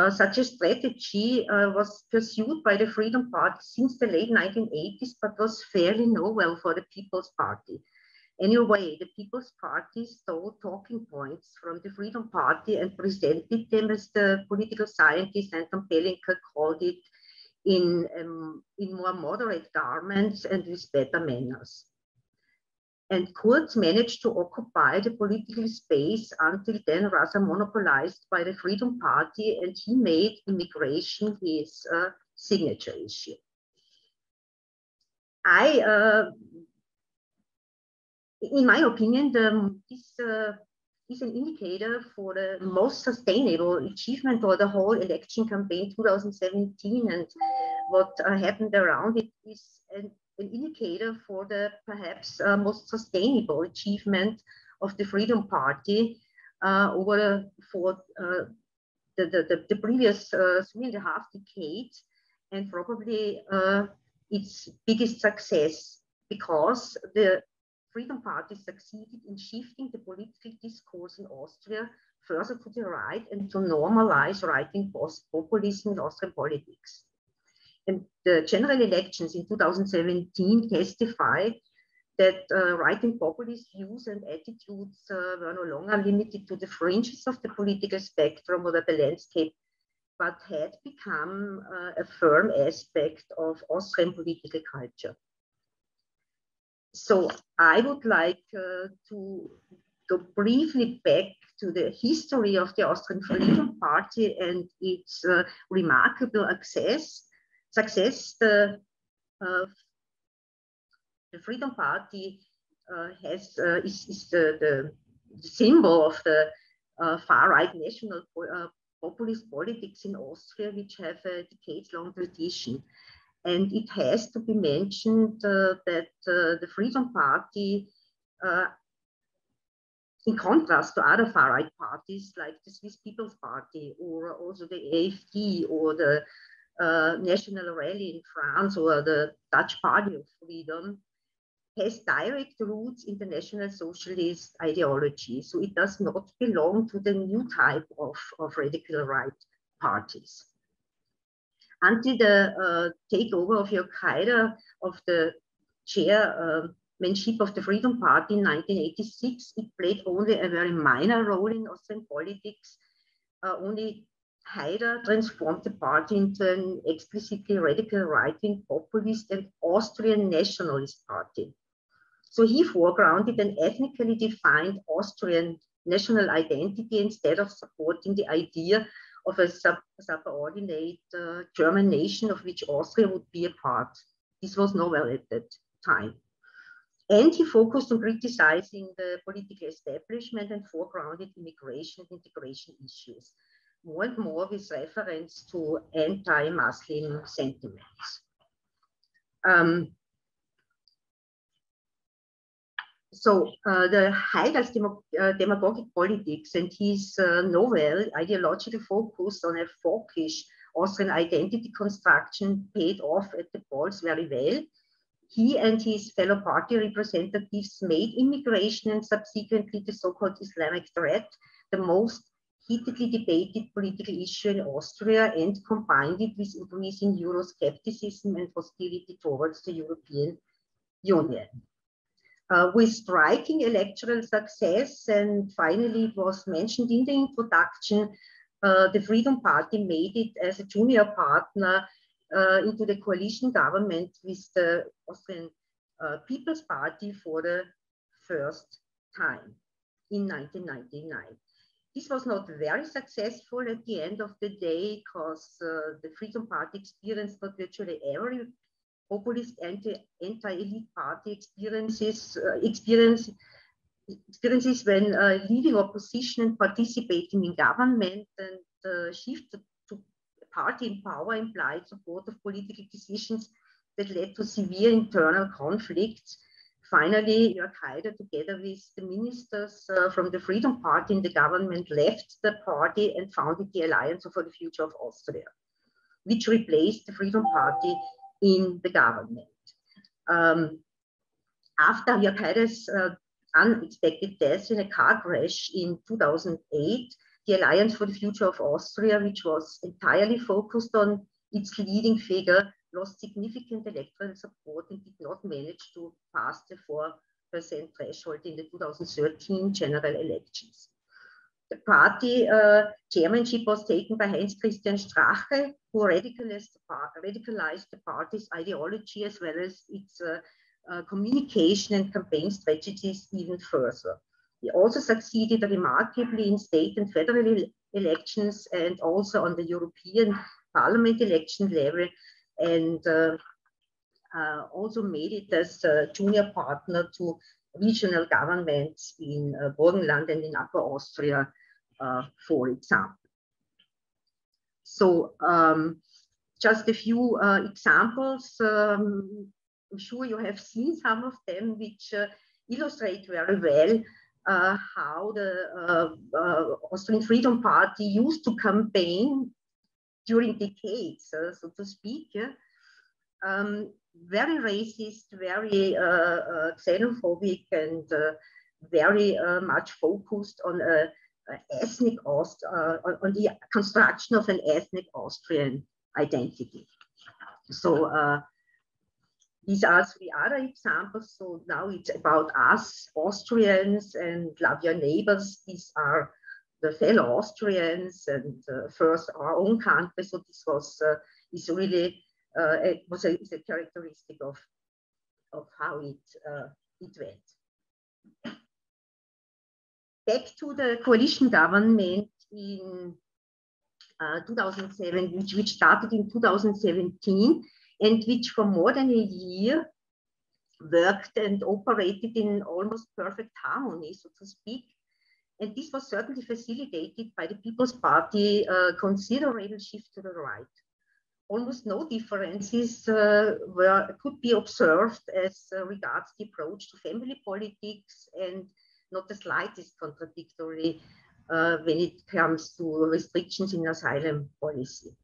Such a strategy was pursued by the Freedom Party since the late 1980s, but was fairly novel for the People's Party. Anyway, the People's Party stole talking points from the Freedom Party and presented them, as the political scientist Anton Pelinka called it, in more moderate garments and with better manners. And Kurz managed to occupy the political space until then rather monopolized by the Freedom Party, and he made immigration his signature issue. In my opinion, this is an indicator for the most sustainable achievement of the whole election campaign 2017, and what happened around it is an indicator for the perhaps most sustainable achievement of the Freedom Party over the previous 3.5 decades, and probably its biggest success, because the Freedom Party succeeded in shifting the political discourse in Austria further to the right and to normalize right-wing populism in Austrian politics. And the general elections in 2017 testified that right-wing populist views and attitudes were no longer limited to the fringes of the political spectrum or the landscape, but had become a firm aspect of Austrian political culture. So I would like to go briefly back to the history of the Austrian Freedom Party and its remarkable success. The Freedom Party is the symbol of the far-right national populist politics in Austria, which have a decades-long tradition. And it has to be mentioned that the Freedom Party, in contrast to other far-right parties like the Swiss People's Party, or also the AfD, or the National Rally in France, or the Dutch Party of Freedom, has direct roots in the National Socialist ideology. So it does not belong to the new type of radical right parties. Until the takeover of Jörg Haider of the chairmanship of the Freedom Party in 1986, it played only a very minor role in Austrian politics. Only Haider transformed the party into an explicitly radical right-wing populist and Austrian nationalist party. So he foregrounded an ethnically defined Austrian national identity instead of supporting the idea of a subordinate German nation of which Austria would be a part. This was novel at that time. And he focused on criticizing the political establishment and foregrounded immigration and integration issues, more and more with reference to anti-Muslim sentiments. The Haider's demagogic politics and his novel ideological focus on a folkish Austrian identity construction paid off at the polls very well. He and his fellow party representatives made immigration and subsequently the so-called Islamic threat the most heatedly debated political issue in Austria, and combined it with increasing Euroscepticism and hostility towards the European Union. With striking electoral success, and finally it was mentioned in the introduction, the Freedom Party made it as a junior partner into the coalition government with the Austrian People's Party for the first time in 1999. This was not very successful at the end of the day because the Freedom Party experienced what virtually every populist anti-elite party experiences when leaving opposition and participating in government, and shift to party in power implied support of political decisions that led to severe internal conflicts. Finally, Jörg Haider, together with the ministers from the Freedom Party in the government, left the party and founded the Alliance for the Future of Austria, which replaced the Freedom Party in the government. After Jörg Haider's unexpected death in a car crash in 2008, the Alliance for the Future of Austria, which was entirely focused on its leading figure, lost significant electoral support and did not manage to pass the 4% threshold in the 2013 general elections. The party chairmanship was taken by Heinz Christian Strache, who radicalized the party's ideology as well as its communication and campaign strategies even further. He also succeeded remarkably in state and federal elections and also on the European Parliament election level, and also made it as a junior partner to regional governments in Burgenland and in Upper Austria, for example. So just a few examples. I'm sure you have seen some of them, which illustrate very well how the Austrian Freedom Party used to campaign during decades, so to speak. Very racist, very xenophobic, and very much focused on on the construction of an ethnic Austrian identity. So these are three other examples. So now it's about us, Austrians, and love your neighbors. These are the fellow Austrians, and first our own country. So this was is really is a characteristic of how it went. Back to the coalition government in 2007, which started in 2017, and which for more than a year worked and operated in almost perfect harmony, so to speak. And this was certainly facilitated by the People's Party considerable shift to the right. Almost no differences could be observed as regards the approach to family politics, and not the slightest contradictory when it comes to restrictions in asylum policy.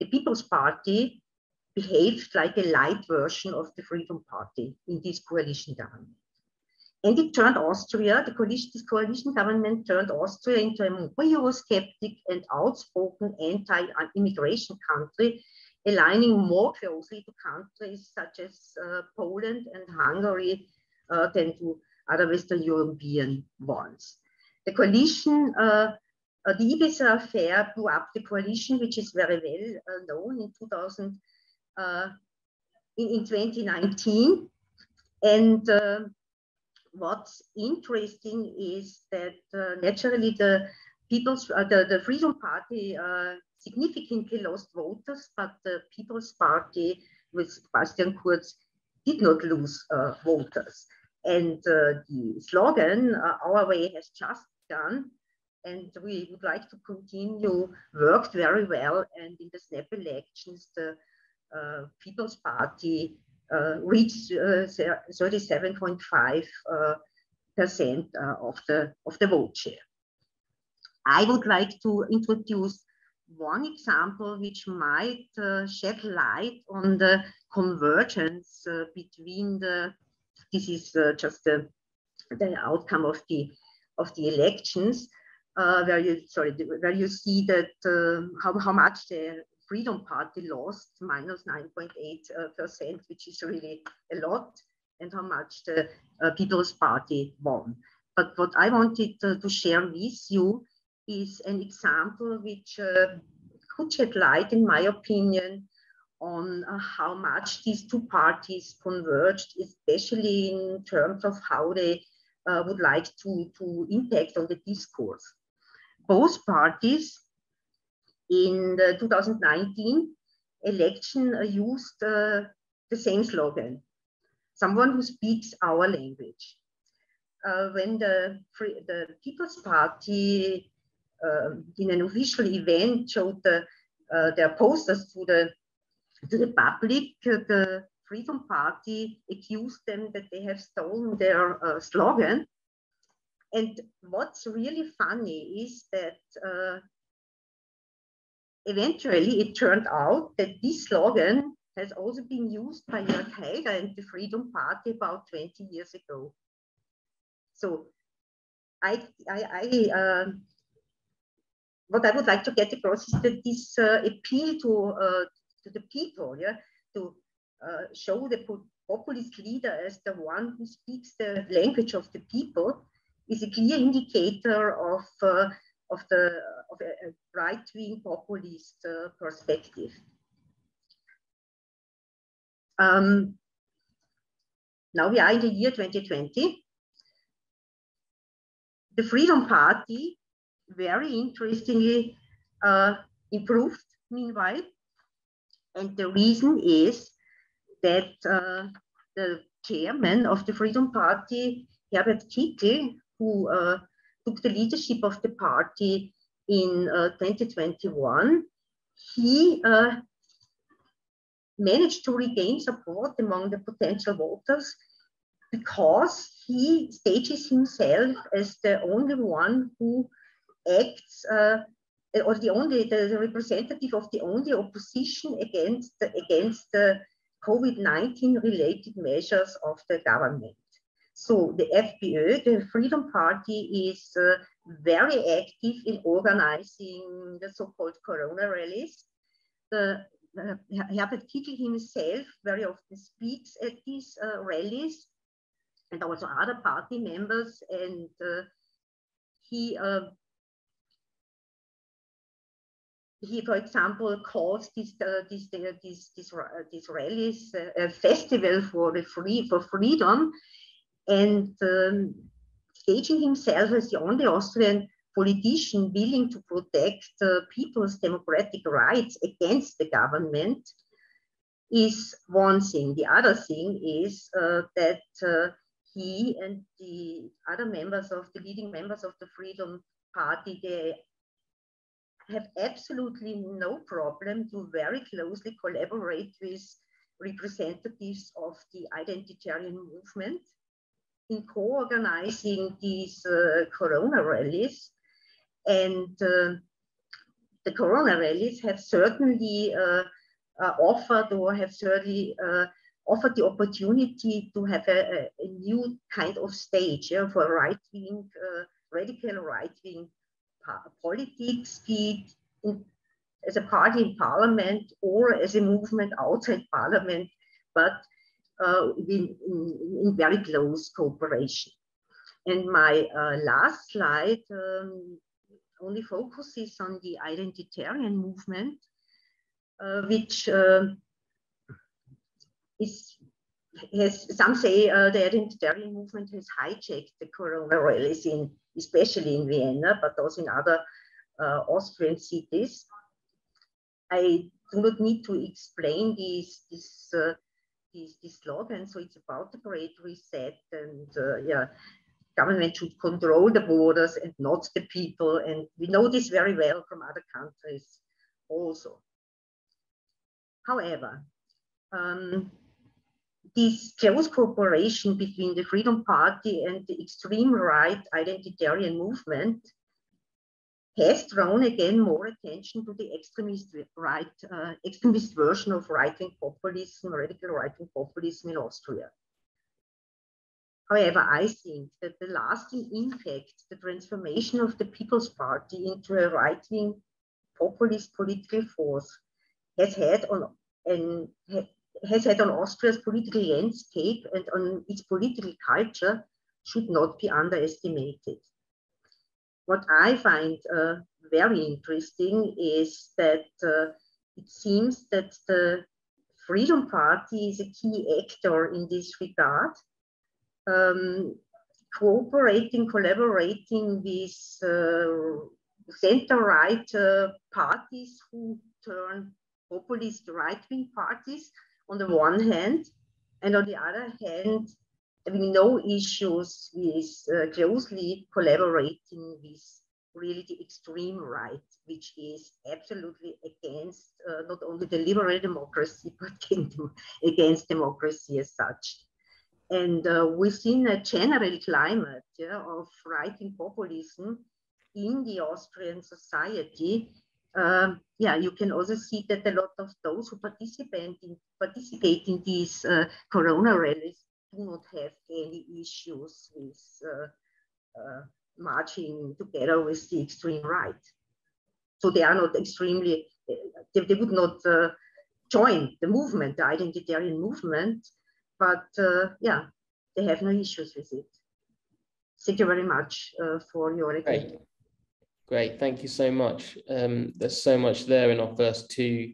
The People's Party behaved like a light version of the Freedom Party in this coalition government. And it turned Austria, this coalition government turned Austria into a more Eurosceptic and outspoken anti-immigration country, aligning more closely to countries such as Poland and Hungary than to other Western European ones. The coalition, the Ibiza affair blew up the coalition, which is very well known in 2019. And what's interesting is that naturally the Freedom Party significantly lost voters, but the People's Party with Sebastian Kurz did not lose voters. And the slogan, "Our way has just begun," and we would like to continue, worked very well. And in the snap elections, the People's Party reached 37.5% of the vote share. I would like to introduce one example which might shed light on the convergence between this is just the outcome of the elections, where you see that how much the Freedom Party lost, minus 9.8%, which is really a lot, and how much the People's Party won. But what I wanted to share with you is an example which could shed light, in my opinion, on how much these two parties converged, especially in terms of how they would like to impact on the discourse. Both parties in the 2019 election used the same slogan: "Someone who speaks our language." When the People's Party in an official event showed their posters to the public, the Freedom Party accused them that they have stolen their slogan. And what's really funny is that eventually it turned out that this slogan has also been used by Jörg Haider and the Freedom Party about 20 years ago. So what I would like to get across is that this appeal to the people, yeah, to show the populist leader as the one who speaks the language of the people, is a clear indicator of a right-wing populist perspective. Now we are in the year 2020. The Freedom Party, very interestingly, improved meanwhile. And the reason is that the chairman of the Freedom Party, Herbert Kickl, who took the leadership of the party in 2021, he managed to regain support among the potential voters because he stages himself as the only one who acts or the representative of the only opposition against the COVID-19 related measures of the government. So the FPÖ, the Freedom Party, is very active in organizing the so-called Corona rallies. Herbert Kickl himself very often speaks at these rallies, and also other party members, and he, for example, calls these rallies a festival for freedom, and staging himself as the only Austrian politician willing to protect people's democratic rights against the government is one thing. The other thing is that he and the other members of the leading members of the Freedom Party, they have absolutely no problem to very closely collaborate with representatives of the identitarian movement in co-organizing these Corona rallies. And the Corona rallies have certainly offered the opportunity to have a new kind of stage, yeah, for right-wing, radical right-wing politics, be it as a party in parliament or as a movement outside parliament, but in very close cooperation. And my last slide only focuses on the identitarian movement, which some say the identitarian movement has hijacked the Corona rallies, especially in Vienna, but also in other Austrian cities. I do not need to explain these slogans. So it's about the Great Reset, and yeah, government should control the borders and not the people. And we know this very well from other countries also. However, this close cooperation between the Freedom Party and the extreme right identitarian movement has drawn again more attention to the extremist version of right-wing populism, radical right-wing populism in Austria. However, I think that the lasting impact, the transformation of the People's Party into a right-wing populist political force has had on Austria's political landscape and on its political culture should not be underestimated. What I find very interesting is that it seems that the Freedom Party is a key actor in this regard, collaborating with center-right parties who turn populist right-wing parties on the one hand, and on the other hand, having no issues with closely collaborating with really the extreme right, which is absolutely against not only the liberal democracy, but against democracy as such. And within a general climate of right-wing populism in the Austrian society, you can also see that a lot of those who participate in these Corona rallies do not have any issues with marching together with the extreme right. So they are not extremely, they would not join the movement, the identitarian movement, but they have no issues with it. Thank you very much for your attention. Great, thank you so much. There's so much there in our first two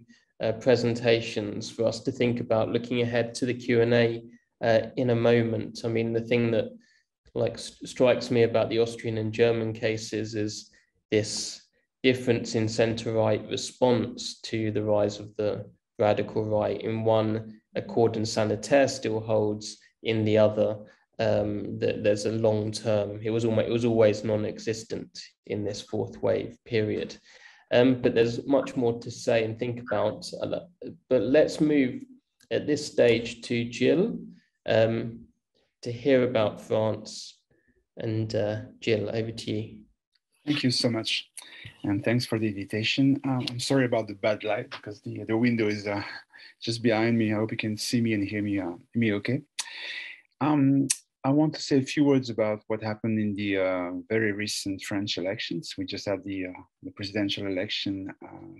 presentations for us to think about, looking ahead to the Q&A in a moment. I mean, the thing that strikes me about the Austrian and German cases is this difference in centre-right response to the rise of the radical right. In one, Accord and Sanitaire still holds; in the other, that there's a long term. It was always non-existent in this fourth wave period. But there's much more to say and think about. But let's move at this stage to Gilles to hear about France. And Gilles, over to you. Thank you so much, and thanks for the invitation. I'm sorry about the bad light because the window is just behind me. I hope you can see me and hear me okay. I want to say a few words about what happened in the very recent French elections. We just had the presidential election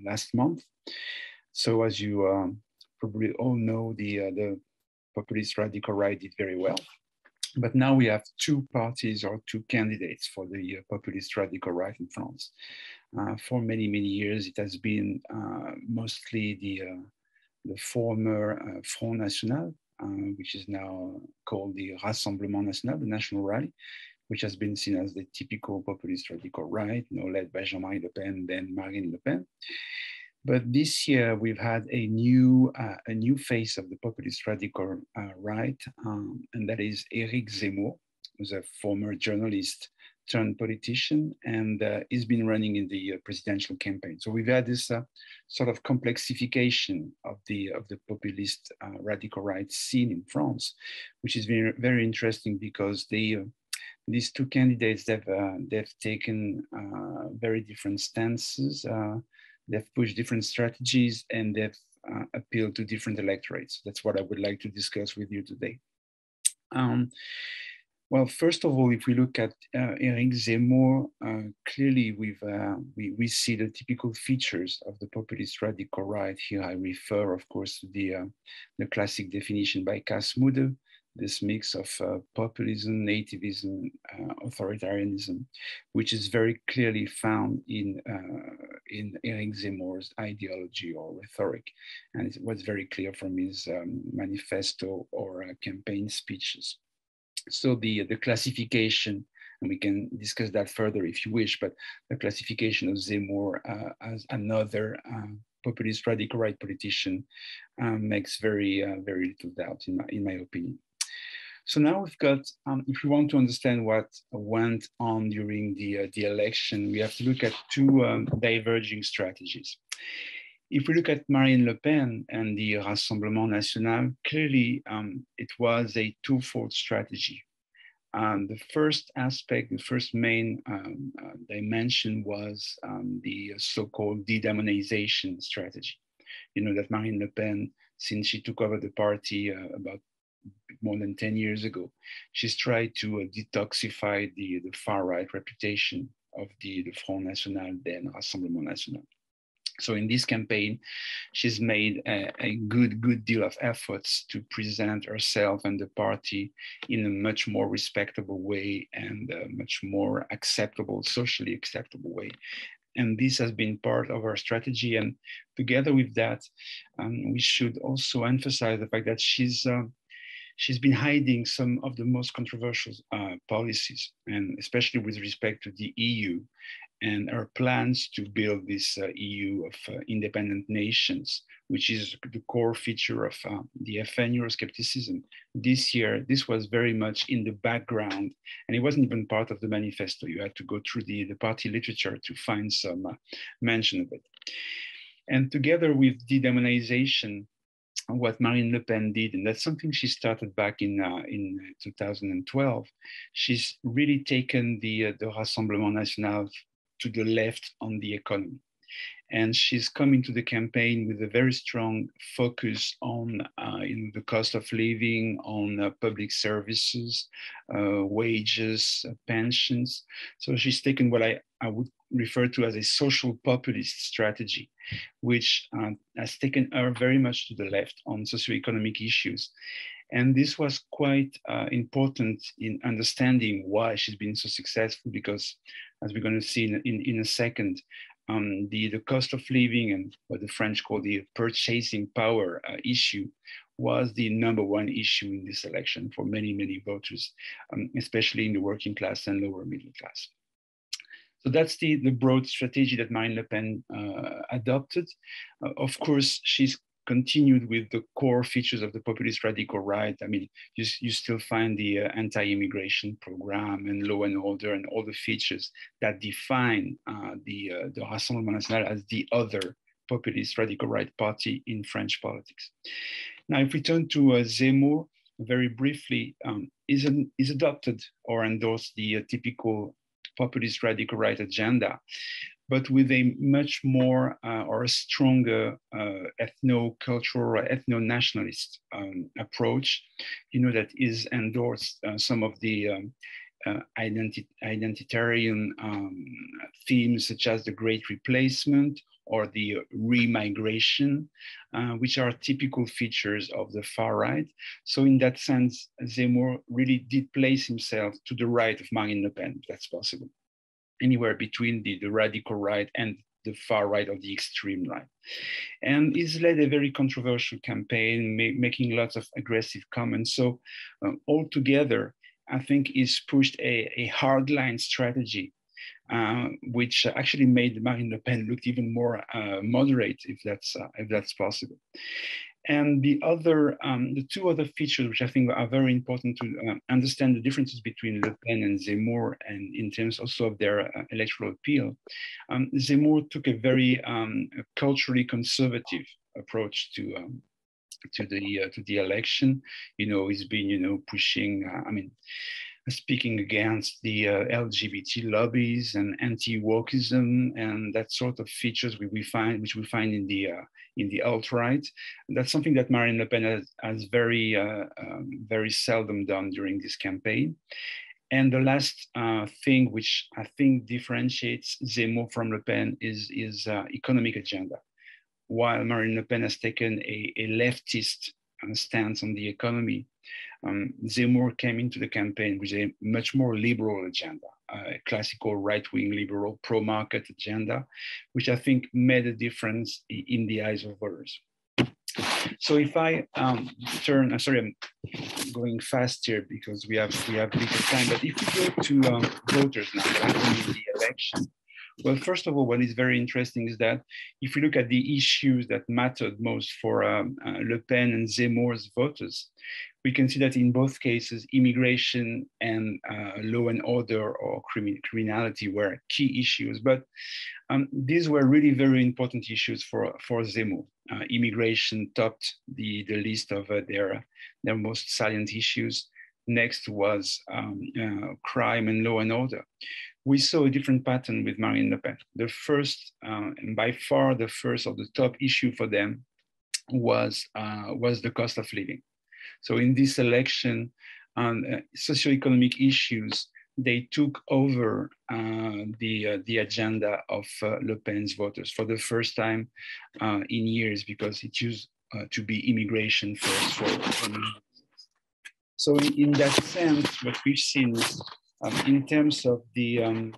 last month. So as you probably all know, the populist radical right did very well. But now we have two parties or two candidates for the populist radical right in France. For many, many years, it has been mostly the former Front National, which is now called the Rassemblement National, the National Rally, which has been seen as the typical populist radical right, led by Jean-Marie Le Pen, then Marine Le Pen. But this year we've had a new face of the populist radical right, and that is Éric Zemmour, who's a former journalist turned politician, and he's been running in the presidential campaign. So we've had this sort of complexification of the populist radical right scene in France, which is very, very interesting because these two candidates, they've taken very different stances. They've pushed different strategies, and they've appealed to different electorates. That's what I would like to discuss with you today. Well, first of all, if we look at Eric Zemmour, clearly we see the typical features of the populist radical right. Here I refer, of course, to the classic definition by Kasmude, this mix of populism, nativism, authoritarianism, which is very clearly found in Eric Zemmour's ideology or rhetoric. And it was very clear from his manifesto or campaign speeches. So the classification, and we can discuss that further if you wish, but the classification of Zemmour as another populist radical right politician makes very little doubt in my opinion. So now we've got, if we want to understand what went on during the election, we have to look at two diverging strategies. If we look at Marine Le Pen and the Rassemblement National, clearly it was a twofold strategy. The first aspect, the first main dimension was the so-called de-demonization strategy. You know that Marine Le Pen, since she took over the party about more than 10 years ago, she's tried to detoxify the far-right reputation of the Front National, then Rassemblement National. So in this campaign, she's made a good deal of efforts to present herself and the party in a much more respectable way and a much more acceptable, socially acceptable way. And this has been part of our strategy. And together with that, we should also emphasize the fact that she's been hiding some of the most controversial policies, and especially with respect to the EU and our plans to build this EU of independent nations, which is the core feature of the FN Euroscepticism. This year, this was very much in the background, and it wasn't even part of the manifesto. You had to go through the party literature to find some mention of it. And together with de-demonization, what Marine Le Pen did, and that's something she started back in 2012, she's really taken the Rassemblement National to the left on the economy. And she's coming to the campaign with a very strong focus on the cost of living, on public services, wages, pensions. So she's taken what I would refer to as a social populist strategy, which has taken her very much to the left on socioeconomic issues. And this was quite important in understanding why she's been so successful, because as we're going to see in a second, the cost of living and what the French call the purchasing power issue was the #1 issue in this election for many voters, especially in the working class and lower middle class. So that's the broad strategy that Marine Le Pen adopted. Of course, she's continued with the core features of the populist radical right. I mean, you still find the anti-immigration program and law and order and all the features that define the Rassemblement National as the other populist radical right party in French politics. Now, if we turn to Zemmour, very briefly, is adopted or endorsed the typical populist radical right agenda, but with a much more or a stronger ethno-cultural or ethno-nationalist approach, that is endorsed some of the identitarian themes such as the Great Replacement or the remigration, which are typical features of the far right. So in that sense, Zemmour really did place himself to the right of Marine Le Pen, if that's possible, anywhere between the radical right and the far right of the extreme right. And he's led a very controversial campaign, making lots of aggressive comments. So altogether, I think he's pushed a hardline strategy, which actually made Marine Le Pen look even more moderate, if that's possible. And the two other features, which I think are very important to understand the differences between Le Pen and Zemmour, and in terms also of their electoral appeal. Zemmour took a very culturally conservative approach to the election. He's been pushing. speaking against the LGBT lobbies and anti-wokeism and that sort of features which we find in the alt-right. That's something that Marine Le Pen has very seldom done during this campaign. And the last thing which I think differentiates Zemmour from Le Pen is economic agenda. While Marine Le Pen has taken a leftist stance on the economy, Zemmour came into the campaign with a much more liberal agenda, a classical right-wing liberal pro-market agenda, which I think made a difference in the eyes of voters. So if I turn, I'm sorry, I'm going fast here because we have little time, but if we go to voters now, what happened in the election, well, first of all, what is very interesting is that if we look at the issues that mattered most for Le Pen and Zemmour's voters, we can see that in both cases, immigration and law and order or criminality were key issues. But these were really very important issues for Zemmour. Immigration topped the list of their most salient issues. Next was crime and law and order. We saw a different pattern with Marine Le Pen. The first, and by far the first of the top issue for them was the cost of living. So in this election, socioeconomic issues, they took over the agenda of Le Pen's voters for the first time in years, because it used to be immigration first for many. So in that sense, what we've seen is in terms of the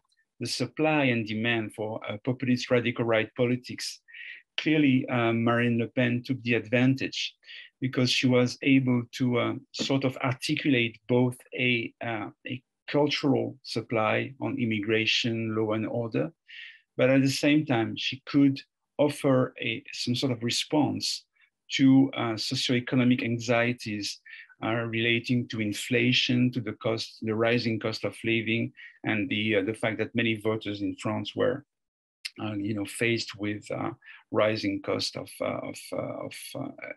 supply and demand for populist radical right politics, clearly Marine Le Pen took the advantage because she was able to sort of articulate both a cultural supply on immigration, law and order, but at the same time, she could offer some sort of response to socioeconomic anxieties relating to inflation, to the rising cost of living, and the fact that many voters in France were, faced with rising cost of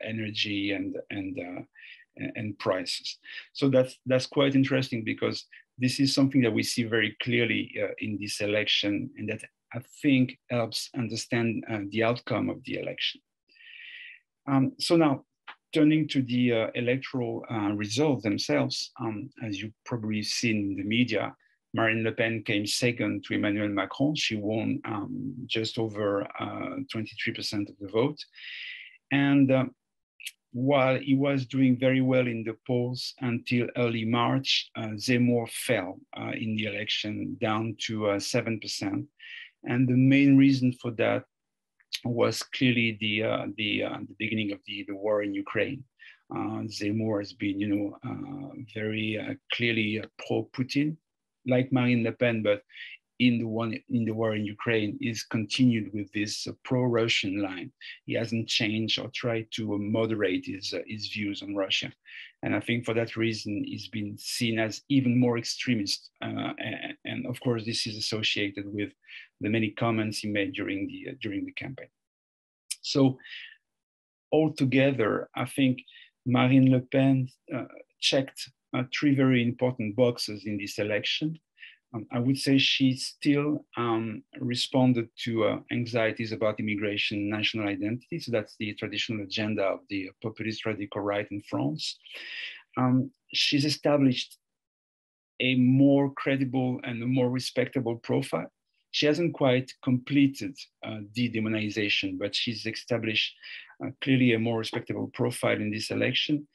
energy and prices. So that's quite interesting, because this is something that we see very clearly in this election, and that I think helps understand the outcome of the election. So now, turning to the electoral results themselves, as you've probably seen in the media, Marine Le Pen came second to Emmanuel Macron. She won just over 23% of the vote. And while he was doing very well in the polls until early March, Zemmour fell in the election down to 7%. And the main reason for that was clearly the beginning of the war in Ukraine. Zemmour has been, very clearly pro-Putin, like Marine Le Pen, but in the war in Ukraine, is continued with this pro-Russian line. He hasn't changed or tried to moderate his views on Russia. And I think for that reason, he's been seen as even more extremist. And of course, this is associated with the many comments he made during the campaign. So altogether, I think Marine Le Pen checked 3 very important boxes in this election. I would say she still responded to anxieties about immigration, national identity. So that's the traditional agenda of the populist radical right in France. She's established a more credible and a more respectable profile. She hasn't quite completed de-demonization, but she's established clearly a more respectable profile in this election.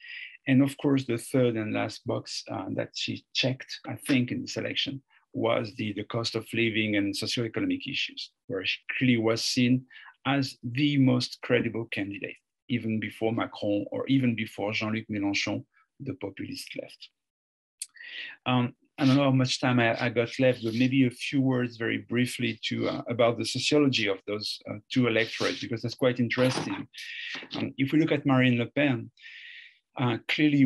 And of course, the third and last box that she checked, I think, in this election was the cost of living and socioeconomic issues, where she clearly was seen as the most credible candidate, even before Macron or even before Jean-Luc Mélenchon, the populist left. I don't know how much time I got left, but maybe a few words very briefly about the sociology of those 2 electorates, because that's quite interesting. If we look at Marine Le Pen, clearly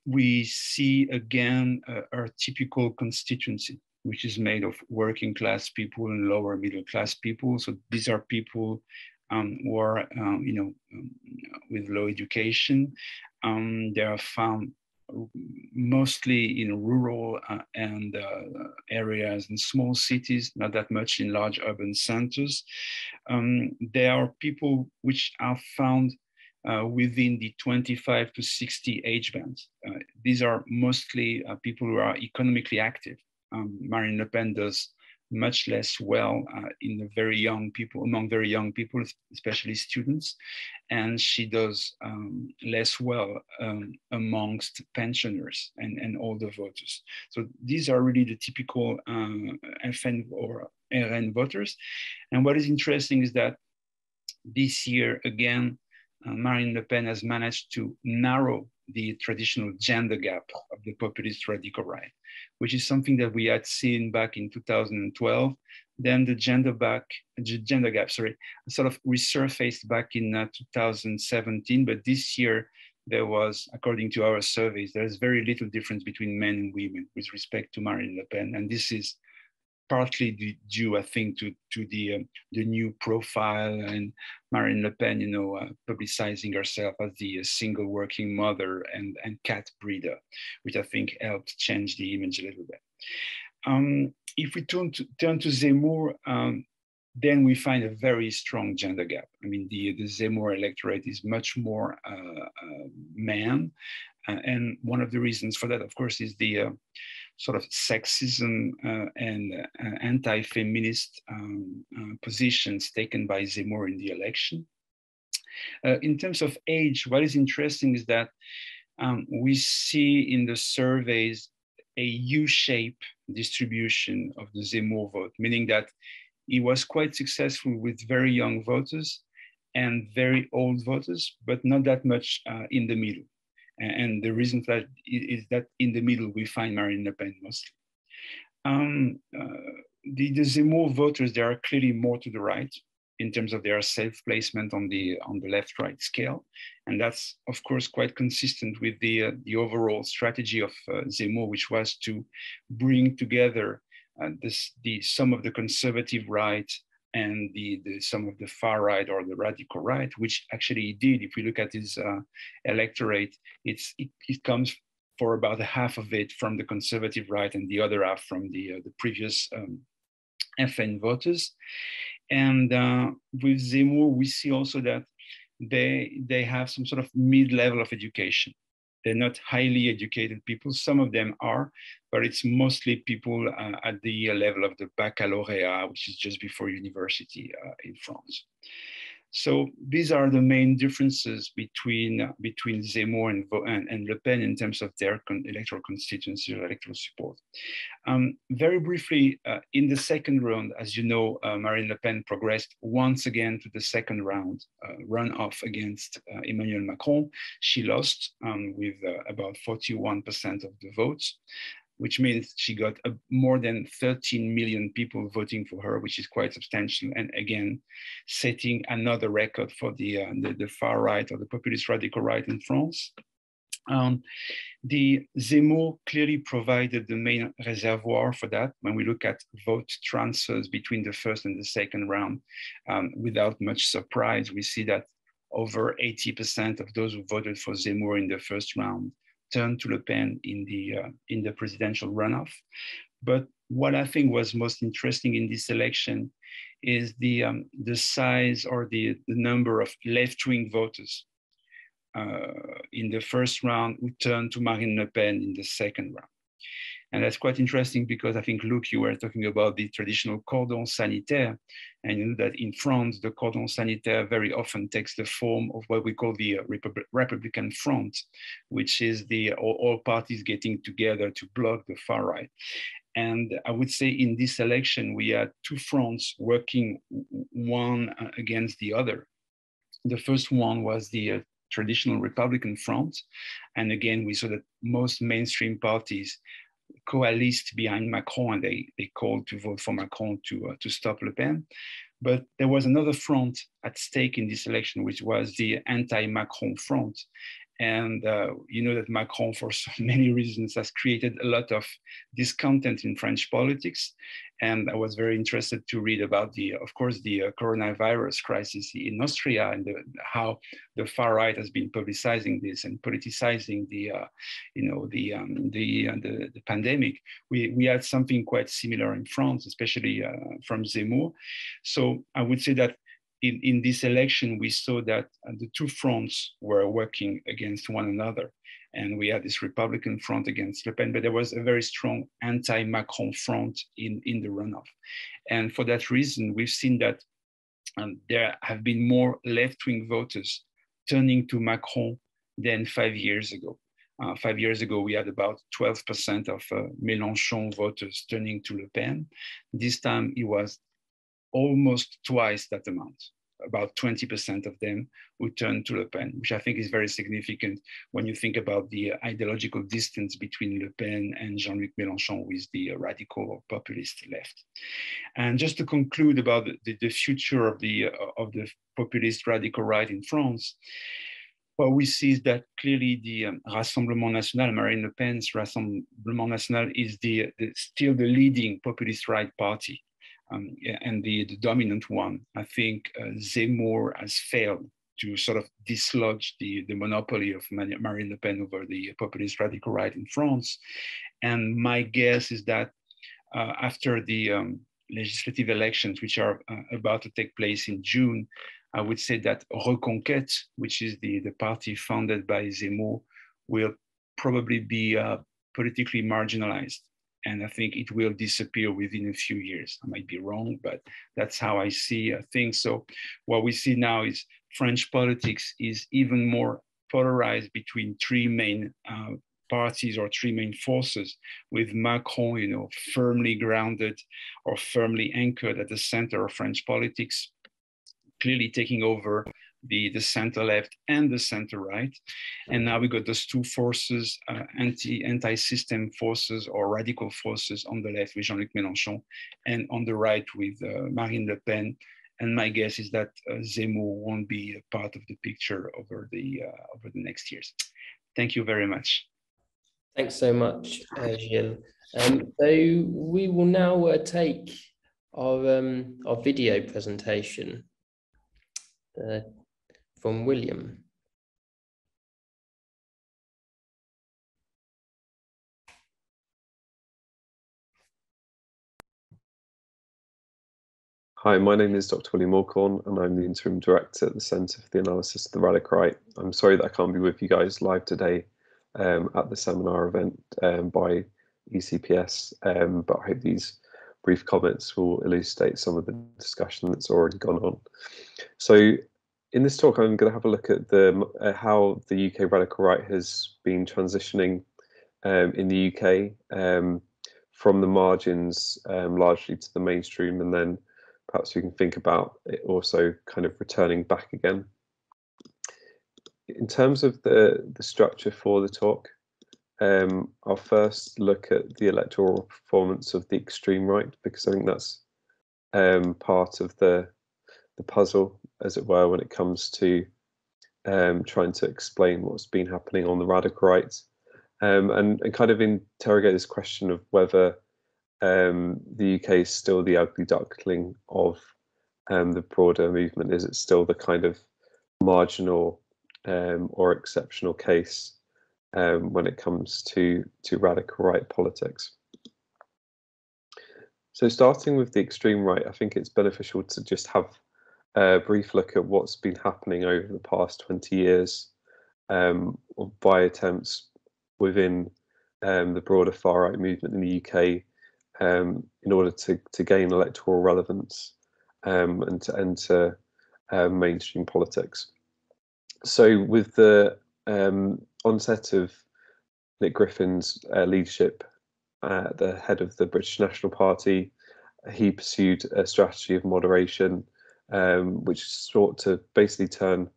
we see again our typical constituency, which is made of working class people and lower middle class people. So these are people who are, with low education. They are found mostly in rural and areas and small cities, not that much in large urban centers. There are people which are found within the 25 to 60 age bands. These are mostly people who are economically active. Marine Le Pen does much less well in the very young people, among very young people, especially students, and she does less well amongst pensioners and older voters. So these are really the typical FN or RN voters. And what is interesting is that this year, again, Marine Le Pen has managed to narrow the traditional gender gap of the populist radical right, which is something that we had seen back in 2012. Then the gender gap, sort of resurfaced back in 2017. But this year, there was, according to our surveys, there's very little difference between men and women with respect to Marine Le Pen. And this is partly due, I think, to the new profile and Marine Le Pen, publicizing herself as the single working mother and cat breeder, which I think helped change the image a little bit. If we turn to Zemmour, then we find a very strong gender gap. I mean, the Zemmour electorate is much more men. And one of the reasons for that, of course, is the sort of sexism and anti-feminist positions taken by Zemmour in the election. In terms of age, what is interesting is that we see in the surveys a U-shape distribution of the Zemmour vote, meaning that he was quite successful with very young voters and very old voters, but not that much in the middle. And the reason for that is that in the middle, we find Marine Le Pen mostly. The Zemmour voters, they are clearly more to the right in terms of their self-placement on the left-right scale. And that's, of course, quite consistent with the overall strategy of Zemmour, which was to bring together some of the conservative right and some of the far right or the radical right, which actually he did. If we look at his electorate, it comes for about half of it from the conservative right and the other half from the previous FN voters. And with Zemmour, we see also that they have some sort of mid-level of education. They're not highly educated people. Some of them are, but it's mostly people at the level of the baccalaureate, which is just before university in France. So these are the main differences between Zemmour and Le Pen in terms of their electoral constituency or electoral support. Very briefly, in the second round, as you know, Marine Le Pen progressed once again to the second round runoff against Emmanuel Macron. She lost with about 41% of the votes, which means she got more than 13 million people voting for her, which is quite substantial. And again, setting another record for the far right or the populist radical right in France. The Zemmour clearly provided the main reservoir for that. When we look at vote transfers between the first and the second round, without much surprise, we see that over 80% of those who voted for Zemmour in the first round turned to Le Pen in the presidential runoff. But what I think was most interesting in this election is the size or the number of left-wing voters in the first round who turned to Marine Le Pen in the second round. And that's quite interesting because I think, Luc, you were talking about the traditional cordon sanitaire. And you know that in France, the cordon sanitaire very often takes the form of what we call the Republican Front, which is all parties getting together to block the far right. And I would say in this election, we had two fronts working one against the other. The first one was the traditional Republican Front. And again, we saw that most mainstream parties coalesced behind Macron and they called to vote for Macron to stop Le Pen. But there was another front at stake in this election, which was the anti-Macron front. And you know that Macron, for so many reasons, has created a lot of discontent in French politics. And I was very interested to read about of course, the coronavirus crisis in Austria, and how the far right has been publicizing this and politicizing the pandemic. We had something quite similar in France, especially from Zemmour. So I would say that in this election, we saw that the two fronts were working against one another. And we had this Republican front against Le Pen, but there was a very strong anti-Macron front in the runoff. And for that reason, we've seen that there have been more left-wing voters turning to Macron than 5 years ago. 5 years ago, we had about 12% of Mélenchon voters turning to Le Pen. This time, it was almost twice that amount, about 20% of them who turned to Le Pen, which I think is very significant when you think about the ideological distance between Le Pen and Jean-Luc Mélenchon with the radical or populist left. And just to conclude about the future of the populist radical right in France, what we see is that clearly the Rassemblement National, Marine Le Pen's Rassemblement National, is still the leading populist right party. And the dominant one. I think Zemmour has failed to sort of dislodge the monopoly of Marine Le Pen over the populist radical right in France. And my guess is that after the legislative elections, which are about to take place in June, I would say that Reconquête, which is the party founded by Zemmour, will probably be politically marginalized. And I think it will disappear within a few years. I might be wrong, but that's how I see things. So what we see now is French politics is even more polarized between three main parties or three main forces, with Macron, firmly grounded or firmly anchored at the center of French politics, clearly taking over the center left and the center right. And now we got those two forces, anti-system forces or radical forces on the left with Jean-Luc Mélenchon, and on the right with Marine Le Pen. And my guess is that Zemmour won't be a part of the picture over the next years. Thank you very much. Thanks so much, Gilles. So we will now take our video presentation from William. Hi, my name is Dr. William Allchorn, and I'm the Interim Director at the Centre for the Analysis of the Radical Right. I'm sorry that I can't be with you guys live today at the seminar event by ECPS, but I hope these brief comments will elucidate some of the discussion that's already gone on. So in this talk, I'm going to have a look at how the UK radical right has been transitioning in the UK from the margins largely to the mainstream, and then perhaps we can think about it also kind of returning back again. In terms of the structure for the talk, I'll first look at the electoral performance of the extreme right, because I think that's part of the puzzle, as it were, when it comes to trying to explain what's been happening on the radical right, and kind of interrogate this question of whether the UK is still the ugly duckling of the broader movement. Is it still the kind of marginal or exceptional case when it comes to radical right politics? So starting with the extreme right, I think it's beneficial to just have a brief look at what's been happening over the past 20 years by attempts within the broader far right movement in the UK in order to gain electoral relevance and to enter mainstream politics. So with the onset of Nick Griffin's leadership at the head of the British National Party, he pursued a strategy of moderation, which sought to basically turn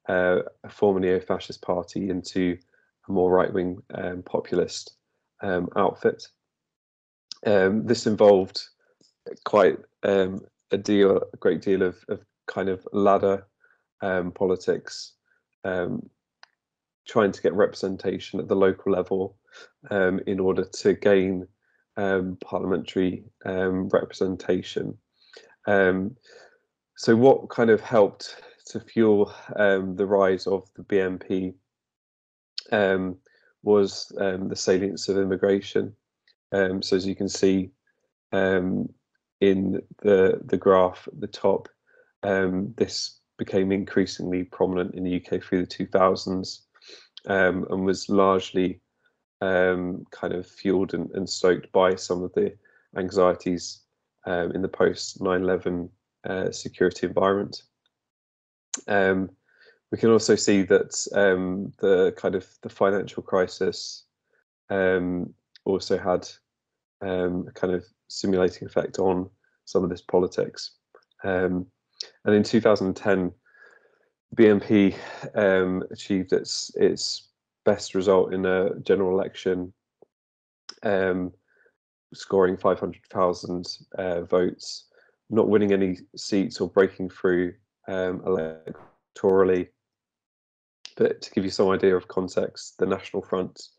a former neo-fascist party into a more right-wing populist outfit. This involved quite a great deal of kind of ladder politics, trying to get representation at the local level in order to gain parliamentary representation. So what kind of helped to fuel the rise of the BNP was the salience of immigration. So as you can see in the graph at the top, this became increasingly prominent in the UK through the 2000s and was largely kind of fueled and stoked by some of the anxieties in the post 9/11 security environment. We can also see that the financial crisis also had a kind of stimulating effect on some of this politics. And in 2010, BNP achieved its best result in a general election, scoring 500,000 votes, not winning any seats or breaking through electorally. But to give you some idea of context, the National Front,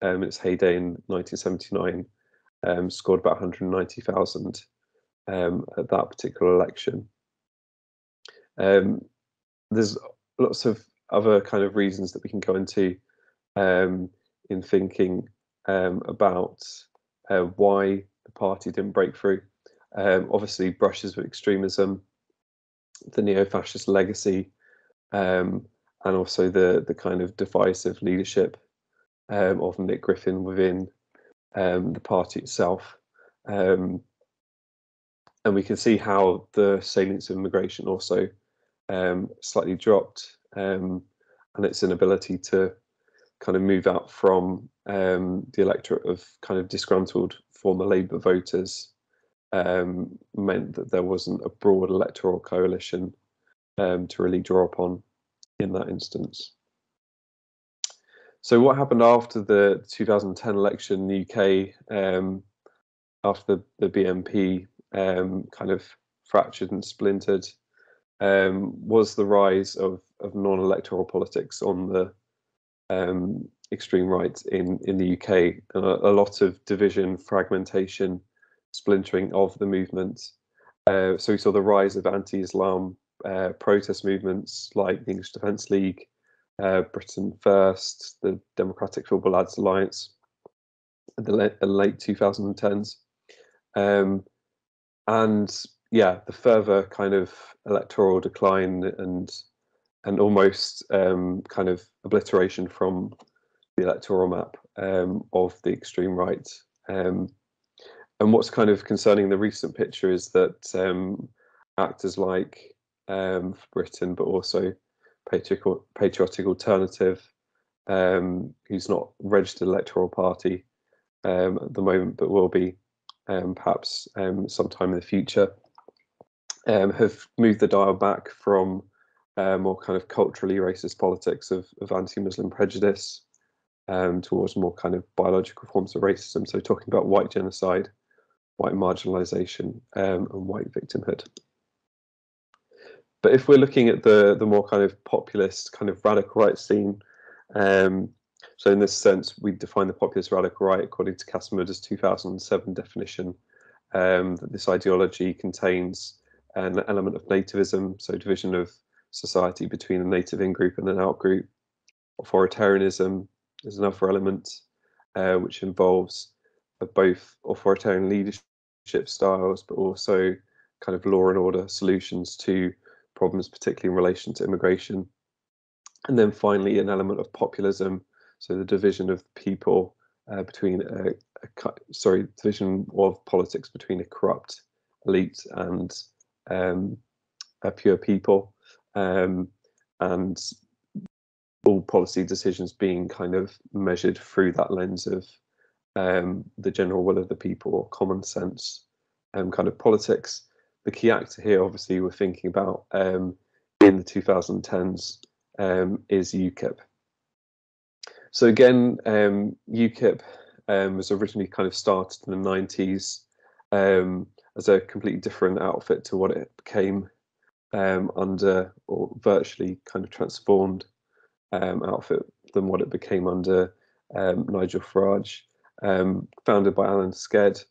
in its heyday in 1979, scored about 190,000 at that particular election. There's lots of other kind of reasons that we can go into in thinking about why the party didn't break through. Obviously, brushes with extremism, the neo-fascist legacy, and also the kind of divisive leadership of Nick Griffin within the party itself. And we can see how the salience of immigration also slightly dropped, and its inability to kind of move out from the electorate of kind of disgruntled former Labour voters meant that there wasn't a broad electoral coalition to really draw upon in that instance. So what happened after the 2010 election in the UK, after the BNP kind of fractured and splintered, was the rise of non-electoral politics on the extreme right in the UK, and a lot of division, fragmentation, splintering of the movement. So we saw the rise of anti-Islam protest movements like the English Defence League, Britain First, the Democratic Football Lads Alliance in the late 2010s. And yeah, the further kind of electoral decline and almost kind of obliteration from the electoral map of the extreme right. And what's kind of concerning the recent picture is that actors like Britain, but also Patriotic Alternative, who's not a registered electoral party at the moment, but will be perhaps sometime in the future, have moved the dial back from more kind of culturally racist politics of anti-Muslim prejudice towards more kind of biological forms of racism. So talking about white genocide, white marginalisation, and white victimhood. But if we're looking at the more kind of populist, kind of radical right scene, so in this sense, we define the populist radical right according to Casamuda's 2007 definition, that this ideology contains an element of nativism, so division of society between a native in-group and an out-group. Authoritarianism is another element, which involves both authoritarian leadership styles, but also kind of law and order solutions to problems, particularly in relation to immigration. And then finally, an element of populism, so the division of people between division of politics between a corrupt elite and a pure people, and all policy decisions being kind of measured through that lens of the general will of the people, or common sense kind of politics. The key actor here, obviously, we're thinking about in the 2010s is UKIP. So again, UKIP was originally kind of started in the 90s as a completely different outfit to what it became under, or virtually kind of transformed outfit than what it became under Nigel Farage. Founded by Alan Sked,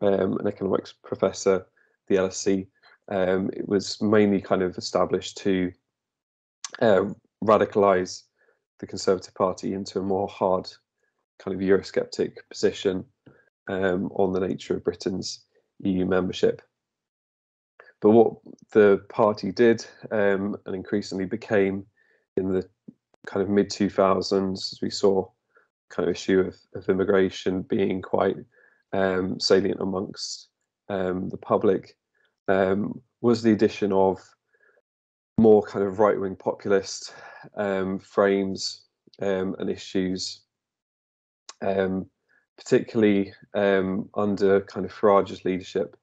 an economics professor at the LSE. It was mainly kind of established to radicalise the Conservative Party into a more hard kind of Eurosceptic position on the nature of Britain's EU membership. But what the party did, and increasingly became in the kind of mid-2000s, as we saw kind of issue of immigration being quite salient amongst the public, was the addition of more kind of right-wing populist frames and issues, particularly under kind of Farage's leadership.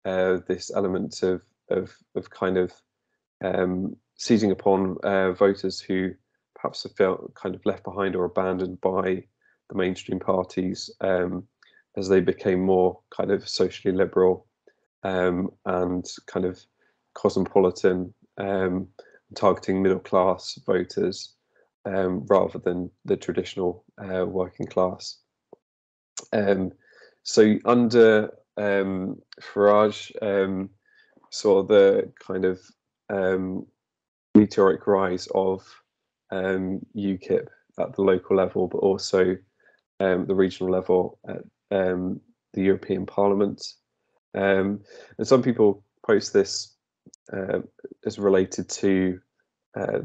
This element of kind of seizing upon voters who perhaps have felt kind of left behind or abandoned by the mainstream parties as they became more kind of socially liberal and kind of cosmopolitan, targeting middle class voters rather than the traditional working class. So under Farage, saw the kind of meteoric rise of UKIP at the local level, but also the regional level at the European Parliament. And some people post this as related to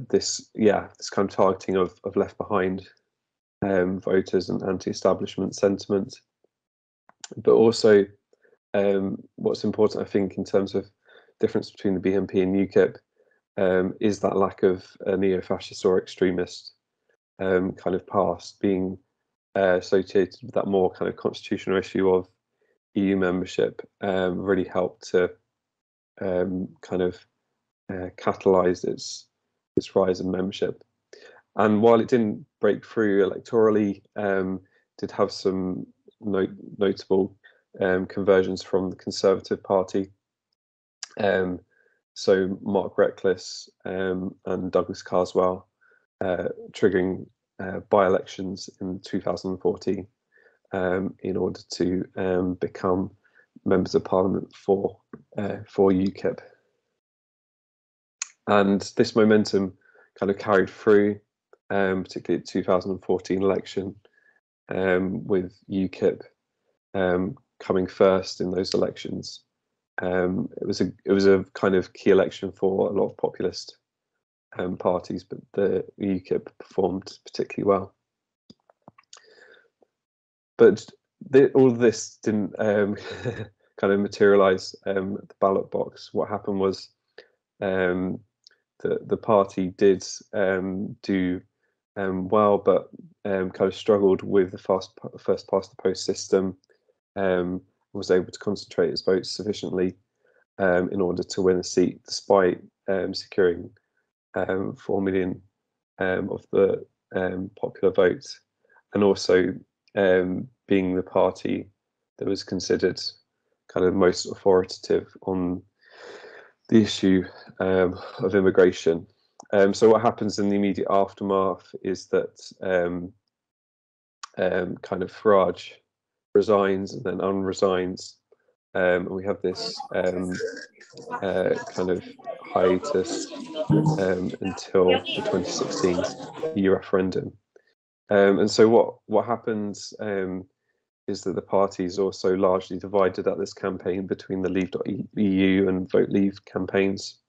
this kind of targeting of left behind voters and anti-establishment sentiment. But also what's important, I think, in terms of difference between the BNP and UKIP is that lack of a neo-fascist or extremist kind of past being associated with that more kind of constitutional issue of EU membership really helped to kind of catalyse its rise in membership. And while it didn't break through electorally, did have some notable conversions from the Conservative Party. So Mark Reckless and Douglas Carswell triggering by-elections in 2014 in order to become members of Parliament for UKIP. And this momentum kind of carried through, particularly the 2014 election, with UKIP coming first in those elections. It was a kind of key election for a lot of populist parties, but the UKIP performed particularly well. But all of this didn't kind of materialise at the ballot box. What happened was the party did do well, but kind of struggled with the first past the post system. Was able to concentrate its votes sufficiently in order to win a seat, despite securing 4 million of the popular vote, and also being the party that was considered kind of most authoritative on the issue of immigration. So what happens in the immediate aftermath is that kind of Farage resigns and then unresigns. And we have this kind of hiatus until the 2016 EU referendum. And so what happens is that the party is also largely divided at this campaign between the Leave.eu and Vote Leave campaigns,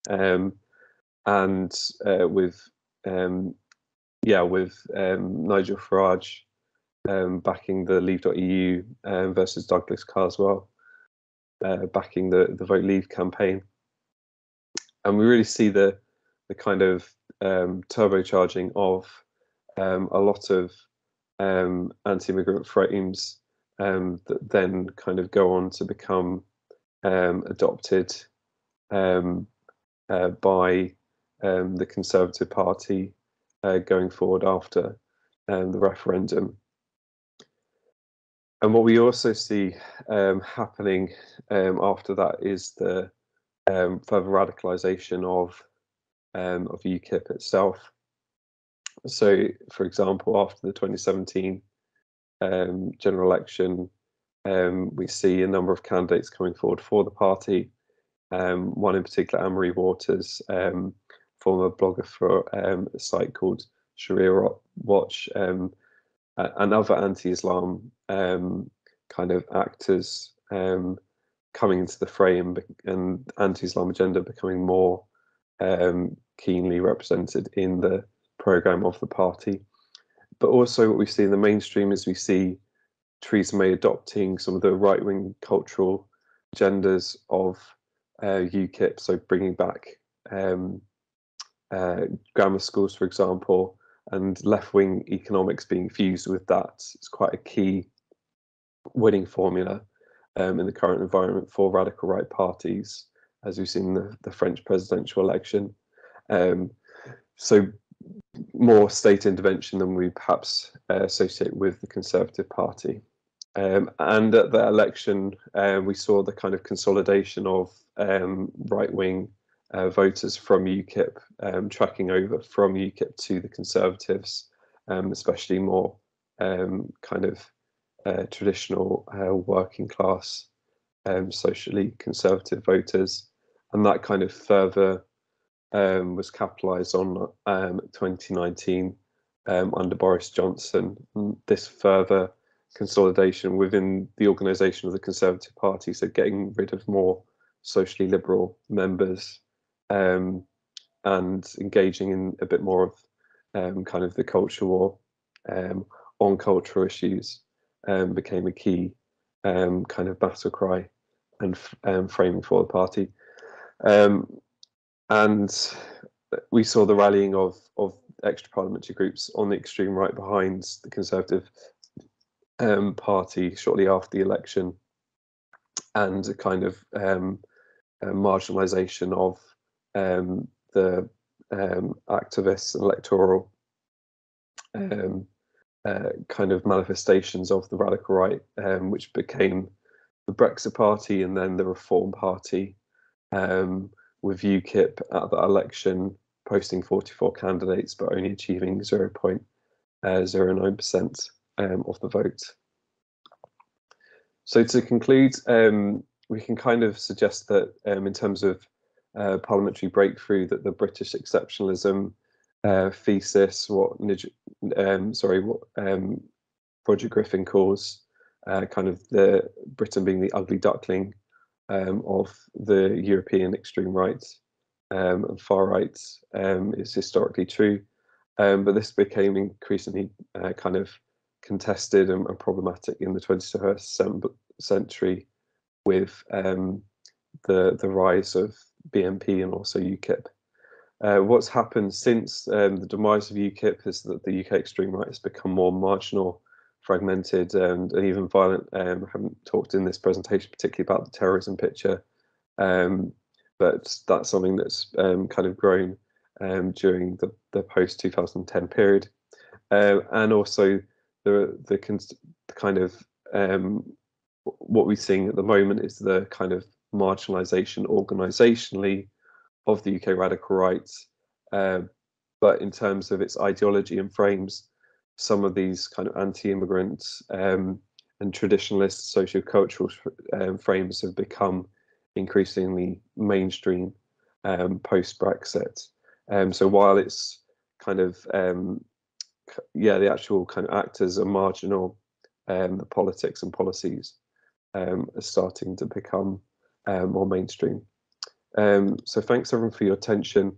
and with Nigel Farage backing the Leave.eu versus Douglas Carswell backing the Vote Leave campaign. And we really see the kind of turbocharging of a lot of anti-immigrant frames that then kind of go on to become adopted by the Conservative Party going forward after the referendum. And what we also see happening after that is the further radicalisation of UKIP itself. So, for example, after the 2017 general election, we see a number of candidates coming forward for the party. One in particular, Anne-Marie Waters, former blogger for a site called Sharia Watch, and other anti-Islam kind of actors coming into the frame, and anti-Islam agenda becoming more keenly represented in the programme of the party. But also what we see in the mainstream is we see Theresa May adopting some of the right-wing cultural agendas of UKIP, so bringing back grammar schools, for example, and left-wing economics being fused with that. It's quite a key winning formula in the current environment for radical right parties, as we've seen in the French presidential election. So more state intervention than we perhaps associate with the Conservative Party. And at the election, we saw the kind of consolidation of right-wing voters from UKIP tracking over from UKIP to the Conservatives, especially more kind of traditional working class, socially conservative voters. And that kind of further was capitalised on 2019 under Boris Johnson. And this further consolidation within the organisation of the Conservative Party, so getting rid of more socially liberal members and engaging in a bit more of kind of the culture war on cultural issues became a key kind of battle cry and framing for the party. And we saw the rallying of extra parliamentary groups on the extreme right behind the Conservative Party shortly after the election, and a kind of marginalisation of the activists and electoral kind of manifestations of the radical right, which became the Brexit Party and then the Reform Party, with UKIP at that election posting 44 candidates but only achieving 0.09% of the vote. So to conclude, we can kind of suggest that in terms of parliamentary breakthrough, that the British exceptionalism thesis, what Roger Griffin calls kind of the Britain being the ugly duckling of the European extreme right and far right, is historically true, but this became increasingly kind of contested and problematic in the 21st century with the rise of BNP and also UKIP. What's happened since the demise of UKIP is that the UK extreme right has become more marginal, fragmented, and even violent. I haven't talked in this presentation particularly about the terrorism picture, but that's something that's kind of grown during the post-2010 period, and also the kind of what we're seeing at the moment is the kind of marginalisation organisationally of the UK radical right, but in terms of its ideology and frames, some of these kind of anti-immigrant and traditionalist socio-cultural frames have become increasingly mainstream post-Brexit. So while it's kind of the actual kind of actors are marginal, the politics and policies are starting to become more mainstream. So thanks everyone for your attention.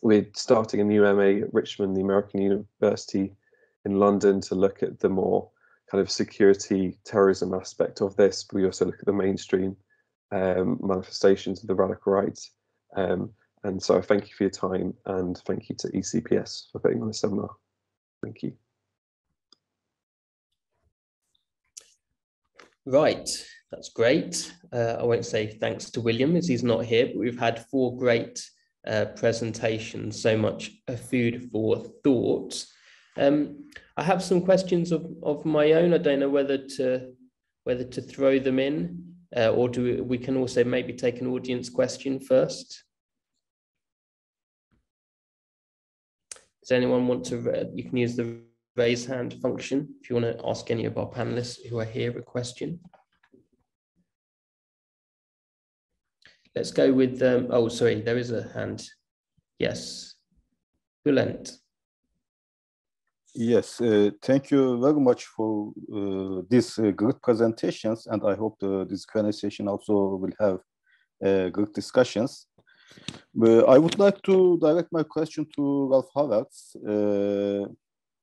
We're starting a new MA at Richmond, the American University in London, to look at the more kind of security terrorism aspect of this, but we also look at the mainstream manifestations of the radical right. And so thank you for your time, and thank you to ECPS for putting on this seminar. Thank you. Right, that's great. I won't say thanks to William as he's not here, but we've had 4 great presentations, so much food for thought. I have some questions of my own. I don't know whether to throw them in, or we can also maybe take an audience question first. Does anyone want to, you can use the raise hand function if you want to ask any of our panelists who are here a question. Let's go with, oh, sorry, there is a hand. Yes, Bülent. Yes, thank you very much for these good presentations, and I hope this Q&A session also will have good discussions. I would like to direct my question to Ralf Havertz.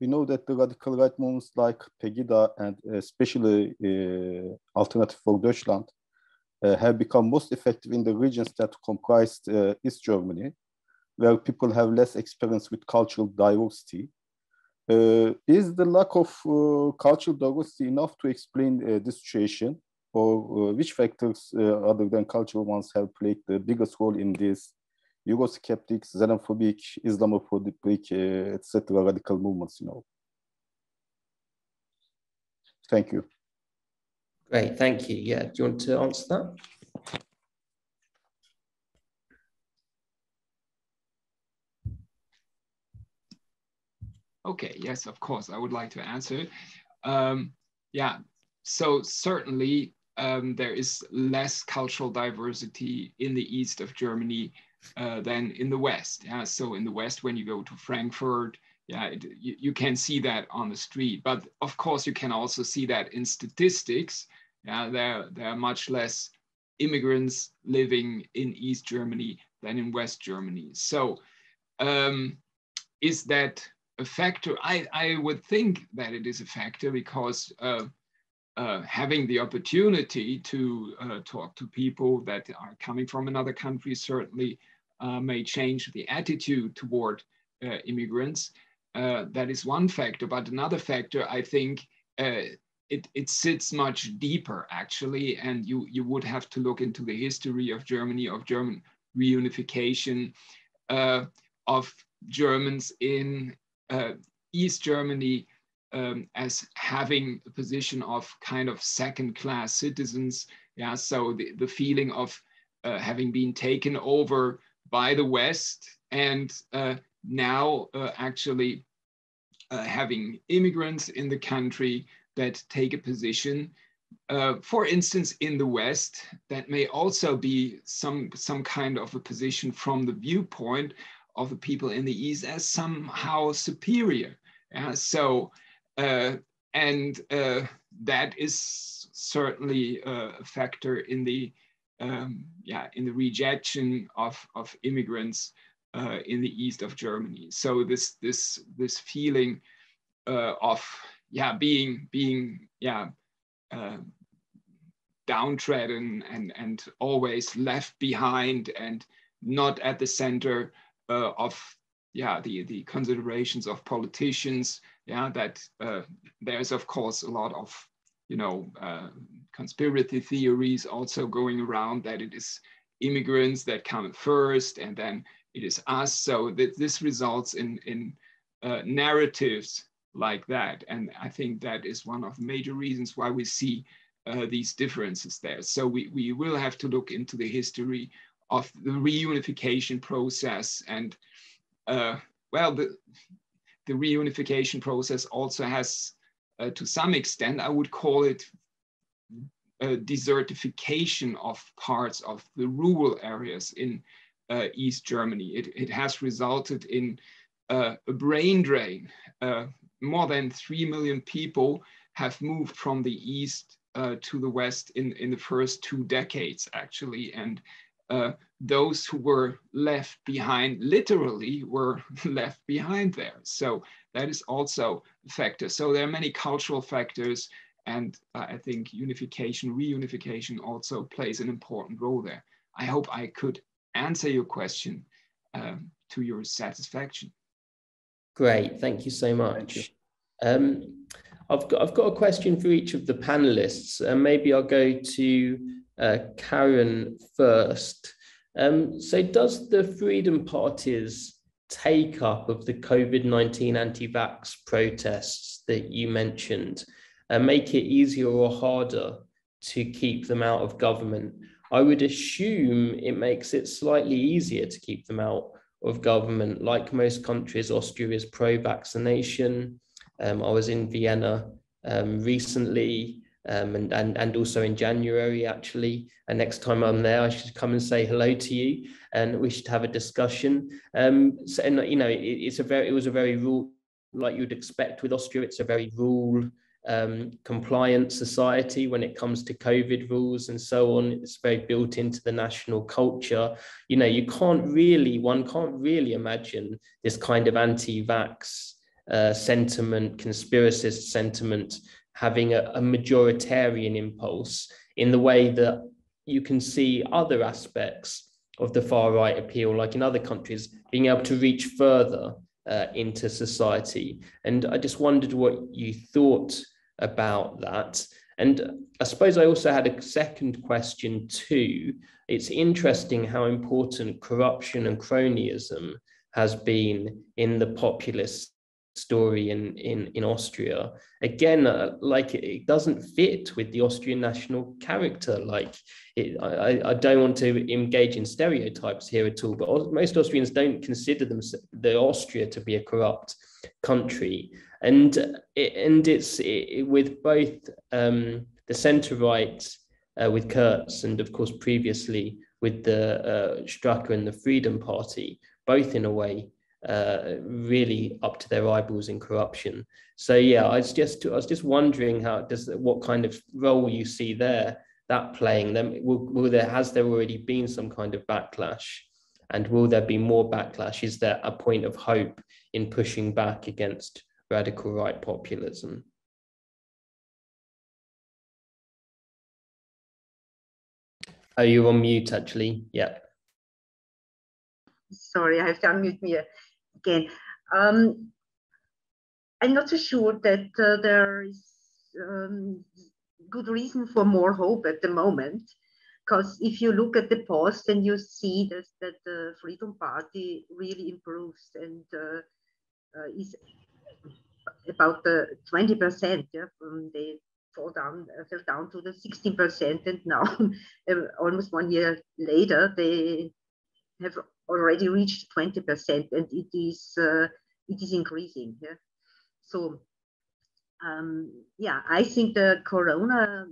We know that the radical right movements like Pegida and especially Alternative for Deutschland have become most effective in the regions that comprised East Germany, where people have less experience with cultural diversity. Is the lack of cultural diversity enough to explain this situation, or which factors other than cultural ones have played the biggest role in this Eurosceptic, xenophobic, Islamophobic, etc. radical movements, you know? Thank you. Great, thank you. Yeah, do you want to answer that? Okay, yes, of course, I would like to answer. Yeah, so certainly there is less cultural diversity in the east of Germany than in the west. Yeah, so in the west, when you go to Frankfurt, yeah, you can see that on the street. But of course, you can also see that in statistics. Yeah, there are much less immigrants living in East Germany than in West Germany. So is that a factor? I would think that it is a factor because having the opportunity to talk to people that are coming from another country certainly may change the attitude toward immigrants. That is one factor, but another factor, I think, it sits much deeper actually, and you would have to look into the history of Germany, of German reunification, of Germans in East Germany as having a position of kind of second-class citizens. Yeah, so the feeling of having been taken over by the West and now actually having immigrants in the country that take a position, for instance, in the West, that may also be some kind of a position from the viewpoint of the people in the East as somehow superior. So, and that is certainly a factor in the in the rejection of immigrants in the east of Germany. So this feeling of being downtrodden and always left behind and not at the center of the considerations of politicians. That there's of course a lot of conspiracy theories also going around that it is immigrants that come first and then it is us. So this results in narratives like that. And I think that is one of the major reasons why we see these differences there. So we will have to look into the history of the reunification process. And well, the reunification process also has, to some extent, I would call it a desertification of parts of the rural areas in East Germany. It has resulted in a brain drain. More than 3 million people have moved from the East to the West in the first 2 decades, actually. And those who were left behind, literally were left behind there. So that is also a factor. So there are many cultural factors, and I think reunification also plays an important role there. I hope I could answer your question to your satisfaction. Great, thank you so much. I've got a question for each of the panelists, and maybe I'll go to Karin first. So does the Freedom Party's take up of the COVID-19 anti-vax protests that you mentioned make it easier or harder to keep them out of government? I would assume it makes it slightly easier to keep them out of government. Like most countries, Austria is pro-vaccination. I was in Vienna recently, and also in January, actually. And next time I'm there, I should come and say hello to you, and we should have a discussion. So, and you know, it was a very rule, like you'd expect with Austria. It's a very rule compliant society when it comes to COVID rules and so on. It's very built into the national culture. You know, one can't really imagine this kind of anti-vax sentiment, conspiracist sentiment, having a majoritarian impulse in the way that you can see other aspects of the far right appeal, like in other countries, being able to reach further into society. And I just wondered what you thought about that. And I suppose I also had a second question too. It's interesting how important corruption and cronyism has been in the populist story in Austria. Again, like it doesn't fit with the Austrian national character. Like I don't want to engage in stereotypes here at all, but most Austrians don't consider the Austria to be a corrupt country. And it's with both the centre right with Kurz, and of course previously with the Strache and the Freedom Party, both in a way really up to their eyeballs in corruption. So yeah, I was just wondering what kind of role you see that playing. Them has there already been some kind of backlash, and will there be more backlash? Is there a point of hope in pushing back against radical right populism? Oh, you're on mute actually. Yeah. Sorry, I have to unmute me again. I'm not so sure that there is good reason for more hope at the moment, because if you look at the polls, then you see that the Freedom Party really improves and is about the 20%. Yeah, they fell down to the 16%, and now almost 1 year later, they have already reached 20%, and it is increasing. Yeah, so yeah, I think the Corona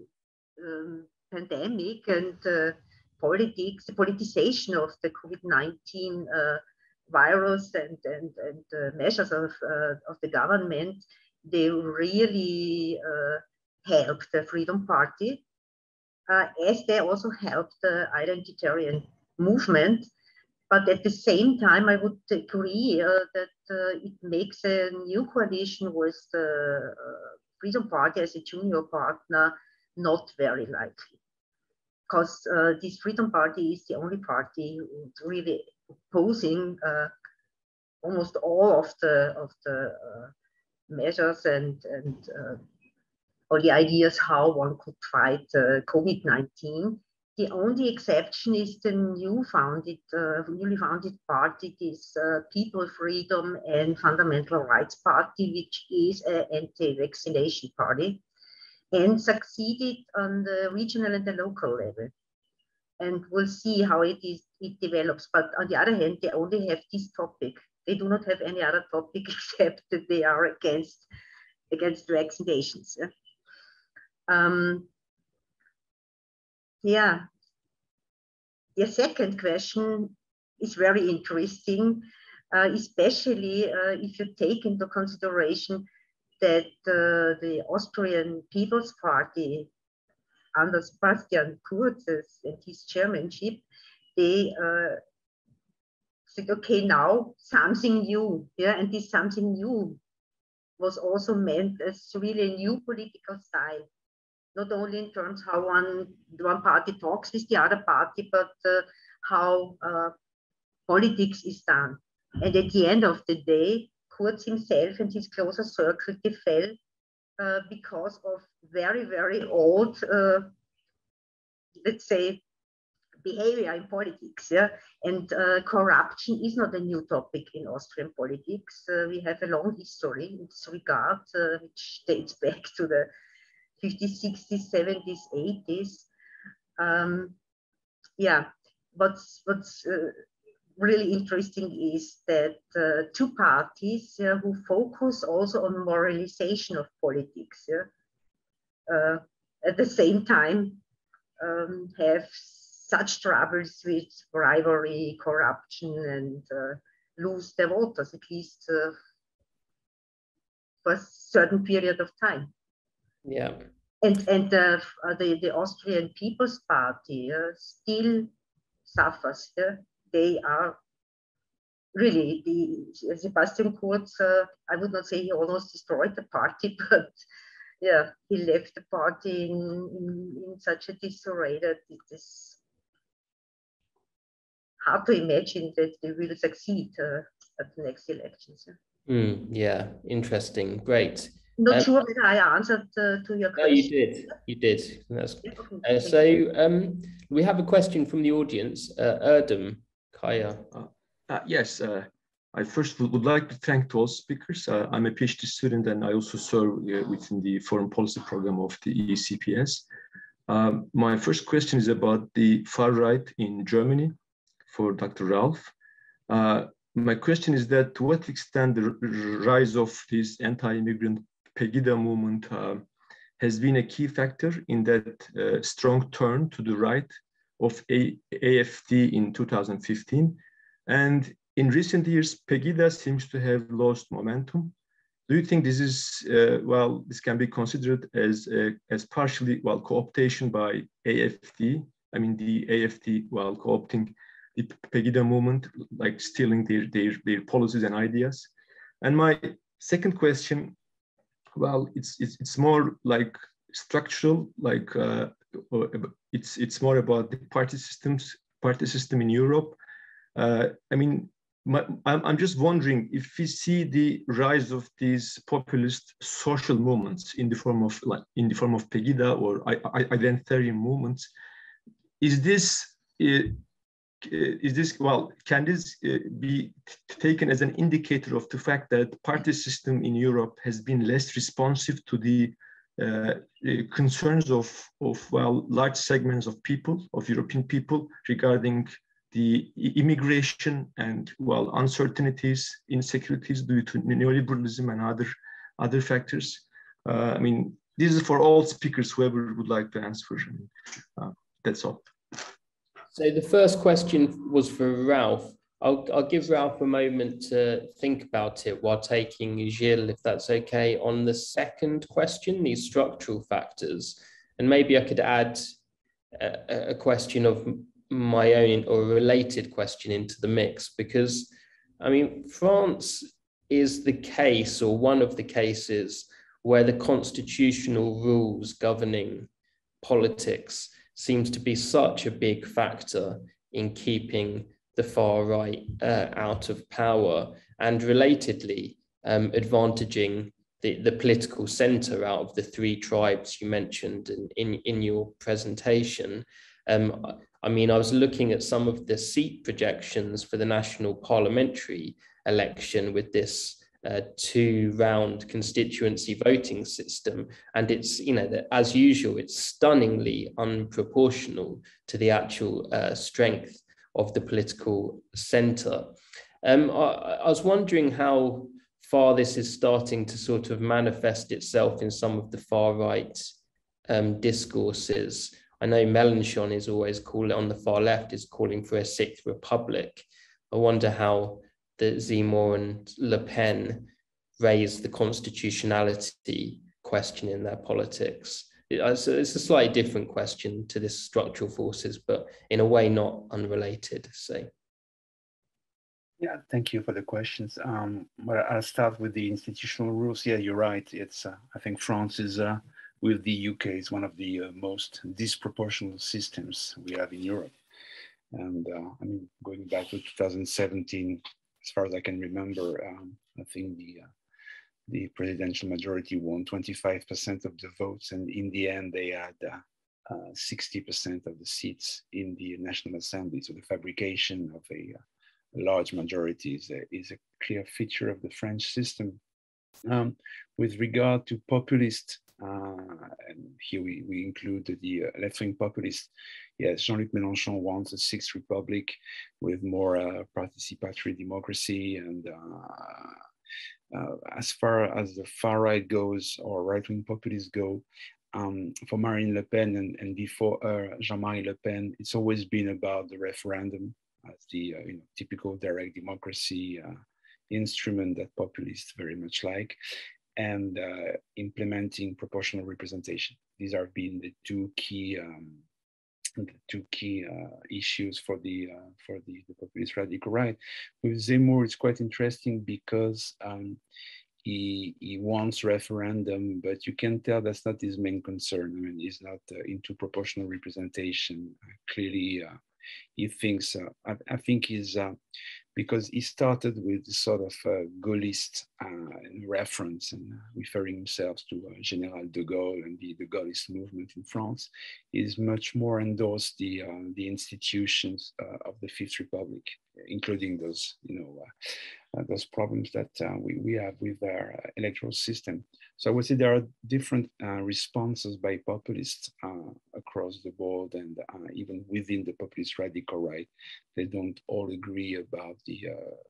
pandemic and politics, the politicization of the COVID-19 virus and measures of the government, they really helped the Freedom Party, as they also helped the identitarian movement. But at the same time, I would agree that it makes a new coalition with the Freedom Party as a junior partner not very likely, because this Freedom Party is the only party who's really opposing almost all of the measures and all the ideas how one could fight COVID-19. The only exception is the newly founded party, this People, Freedom and Fundamental Rights Party, which is an anti-vaccination party, and succeeded on the regional and the local level. And we'll see how it develops. But on the other hand, they only have this topic. They do not have any other topic except that they are against vaccinations. Yeah. The second question is very interesting, especially if you take into consideration that the Austrian People's Party under Sebastian Kurz and his chairmanship, they said, okay, now something new. Yeah, and this something new was also meant as really a new political style. Not only in terms how one party talks with the other party, but how politics is done. And at the end of the day, Kurz himself and his closer circle, they fell because of very, very old, let's say, behavior in politics. Yeah? And corruption is not a new topic in Austrian politics. We have a long history in this regard, which dates back to the 50s, 60s, 70s, 80s. Yeah, what's really interesting is that two parties who focus also on moralization of politics at the same time have such troubles with bribery, corruption, and lose their voters, at least for a certain period of time. Yeah. And the Austrian People's Party still suffers. They are really, Sebastian Kurz, I would not say he almost destroyed the party, but yeah, he left the party in such a disarray that it is hard to imagine that they will succeed at the next elections. Yeah, interesting, great. Not sure whether I answered to your question. No, you did. That's, okay. We have a question from the audience, Erdem, Kaya. Yes, I first would like to thank all speakers. I'm a PhD student and I also serve within the foreign policy program of the ECPS. My first question is about the far right in Germany for Dr. Ralf. My question is that to what extent the rise of this anti-immigrant Pegida movement has been a key factor in that strong turn to the right of AfD in 2015. And in recent years, Pegida seems to have lost momentum. Do you think this is, this can be considered as partially, co-optation by AfD? I mean, the AfD, co-opting the Pegida movement, like stealing their policies and ideas. And my second question, it's more like structural, like it's more about the party system in Europe. I mean, I'm just wondering if we see the rise of these populist social movements in the form of Pegida or identitarian movements. Can this be taken as an indicator of the fact that the party system in Europe has been less responsive to the concerns of large segments of people, of European people, regarding the immigration and uncertainties, insecurities due to neoliberalism and other factors? I mean, this is for all speakers, whoever would like to answer. That's all. So the first question was for Ralf. I'll give Ralf a moment to think about it while taking Gilles, if that's okay, on the second question, these structural factors. And maybe I could add a question of my own or a related question into the mix, because, I mean, France is the case or one of the cases where the constitutional rules governing politics seems to be such a big factor in keeping the far right out of power, and relatedly advantaging the political center out of the three tribes you mentioned in your presentation. I mean, I was looking at some of the seat projections for the national parliamentary election with this two-round constituency voting system, and it's, as usual, it's stunningly unproportional to the actual strength of the political center. I was wondering how far this is starting to sort of manifest itself in some of the far-right discourses. I know Mélenchon is always calling, on the far left, is calling for a sixth republic. I wonder how the Zemmour and Le Pen raise the constitutionality question in their politics. It's a slightly different question to this structural forces, but in a way not unrelated. So, yeah, thank you for the questions. I'll start with the institutional rules. Yeah, you're right. It's I think France is with the UK is one of the most disproportional systems we have in Europe. And I mean, going back to 2017, as far as I can remember, I think the presidential majority won 25% of the votes, and in the end, they had 60% of the seats in the National Assembly. So the fabrication of a large majority is a clear feature of the French system. With regard to populist And here we include the left-wing populists. Yes, Jean-Luc Mélenchon wants a sixth republic with more participatory democracy. And as far as the far right goes, or right-wing populists go, for Marine Le Pen and before Jean-Marie Le Pen, it's always been about the referendum as the typical direct democracy instrument that populists very much like, and implementing proportional representation. These have been the two key issues for the populist radical right. With Zemmour, it's quite interesting because he wants referendum, but you can tell that's not his main concern. I mean, he's not into proportional representation. Clearly, he thinks, I think he's, because he started with sort of Gaullist reference and referring himself to General de Gaulle and the Gaullist movement in France. He's much more endorsed the institutions of the Fifth Republic, including those, those problems that we have with our electoral system. So I would say there are different responses by populists across the board, and even within the populist radical right, they don't all agree about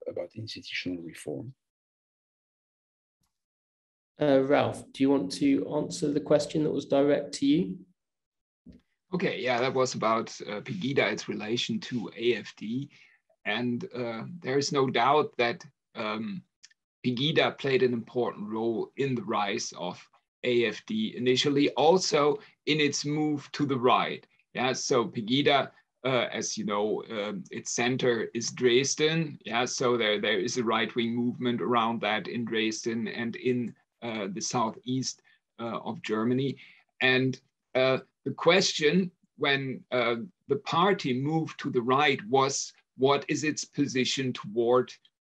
about institutional reform. Ralf, do you want to answer the question that was direct to you? Okay, yeah, that was about Pegida, its relation to AfD. And there is no doubt that Pegida played an important role in the rise of AfD initially, also in its move to the right. Yeah, so Pegida, as you know, its center is Dresden. Yeah, so there is a right-wing movement around that in Dresden and in the southeast of Germany. And the question when the party moved to the right was, what is its position toward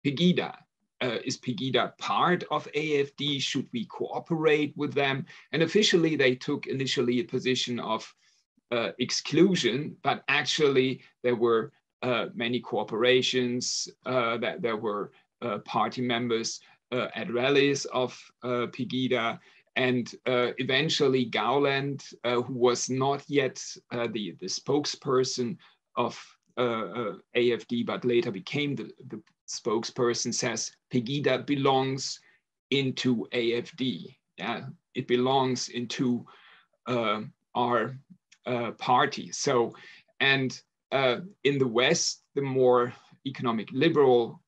Pegida? Is Pegida part of AfD? Should we cooperate with them? And officially, they took initially a position of exclusion, but actually there were many cooperations, that there were party members at rallies of Pegida, and eventually Gauland, who was not yet the spokesperson of AfD, but later became the spokesperson, says Pegida belongs into AfD. Yeah, it belongs into our party. So, and in the West, the more economic liberal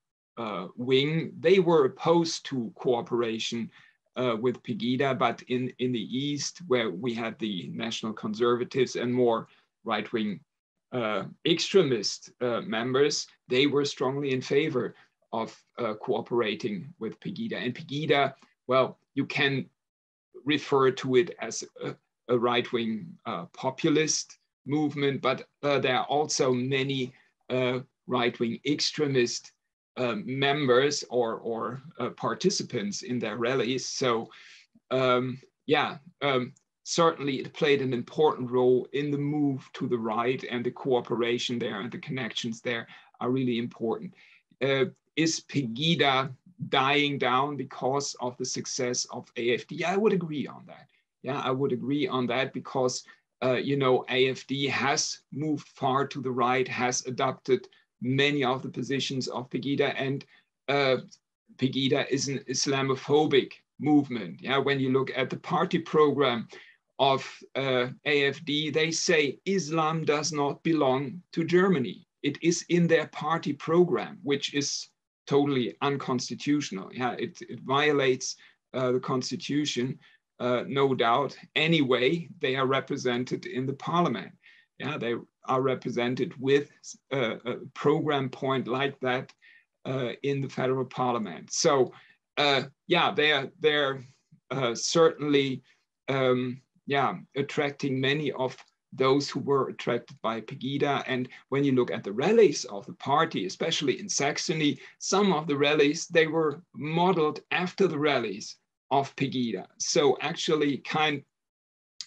wing, they were opposed to cooperation with Pegida, but in the East, where we had the National Conservatives and more right-wing extremist members, they were strongly in favor of cooperating with Pegida. And Pegida, well, you can refer to it as a right-wing populist movement, but there are also many right-wing extremist members or participants in their rallies. So certainly it played an important role in the move to the right, and the cooperation there and the connections there are really important. Is Pegida dying down because of the success of AfD? I would agree on that. Yeah, I would agree on that because, AfD has moved far to the right, has adopted many of the positions of Pegida, and Pegida is an Islamophobic movement. Yeah, when you look at the party program of AfD, they say Islam does not belong to Germany. It is in their party program, which is totally unconstitutional. Yeah, it violates the constitution, no doubt. Anyway, they are represented in the parliament. Yeah, they are represented with a program point like that in the federal parliament. So, they're certainly attracting many of those who were attracted by Pegida. And when you look at the rallies of the party, especially in Saxony, some of the rallies, they were modeled after the rallies of Pegida. So actually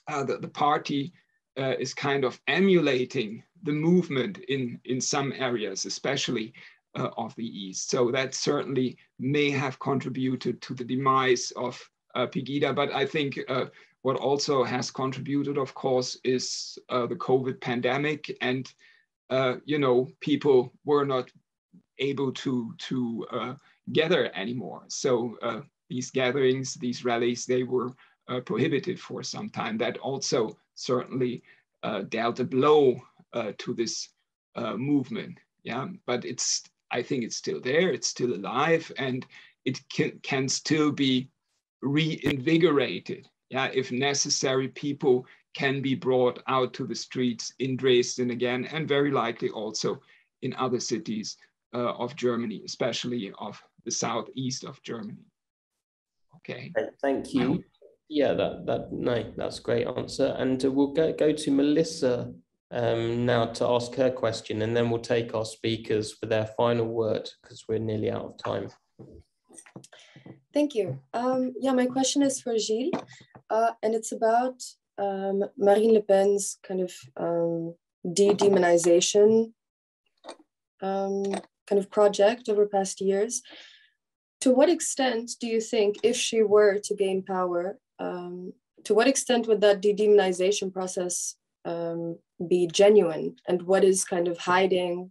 the party is kind of emulating the movement in some areas, especially of the East. So that certainly may have contributed to the demise of Pegida. But I think what also has contributed, of course, is the COVID pandemic, and you know, people were not able to gather anymore. So these gatherings, these rallies, they were prohibited for some time. That also certainly dealt a blow to this movement. Yeah, but I think it's still there, it's still alive, and it can still be reinvigorated. Yeah, if necessary, people can be brought out to the streets in Dresden again, and very likely also in other cities of Germany, especially of the southeast of Germany. Okay. Thank you. Yeah, that's a great answer. And we'll go to Melissa now to ask her question, and then we'll take our speakers for their final word because we're nearly out of time. Thank you. Yeah, my question is for Gilles, and it's about Marine Le Pen's kind of de-demonization kind of project over past years. To what extent do you think, if she were to gain power, to what extent would that de-demonization process be genuine, and what is kind of hiding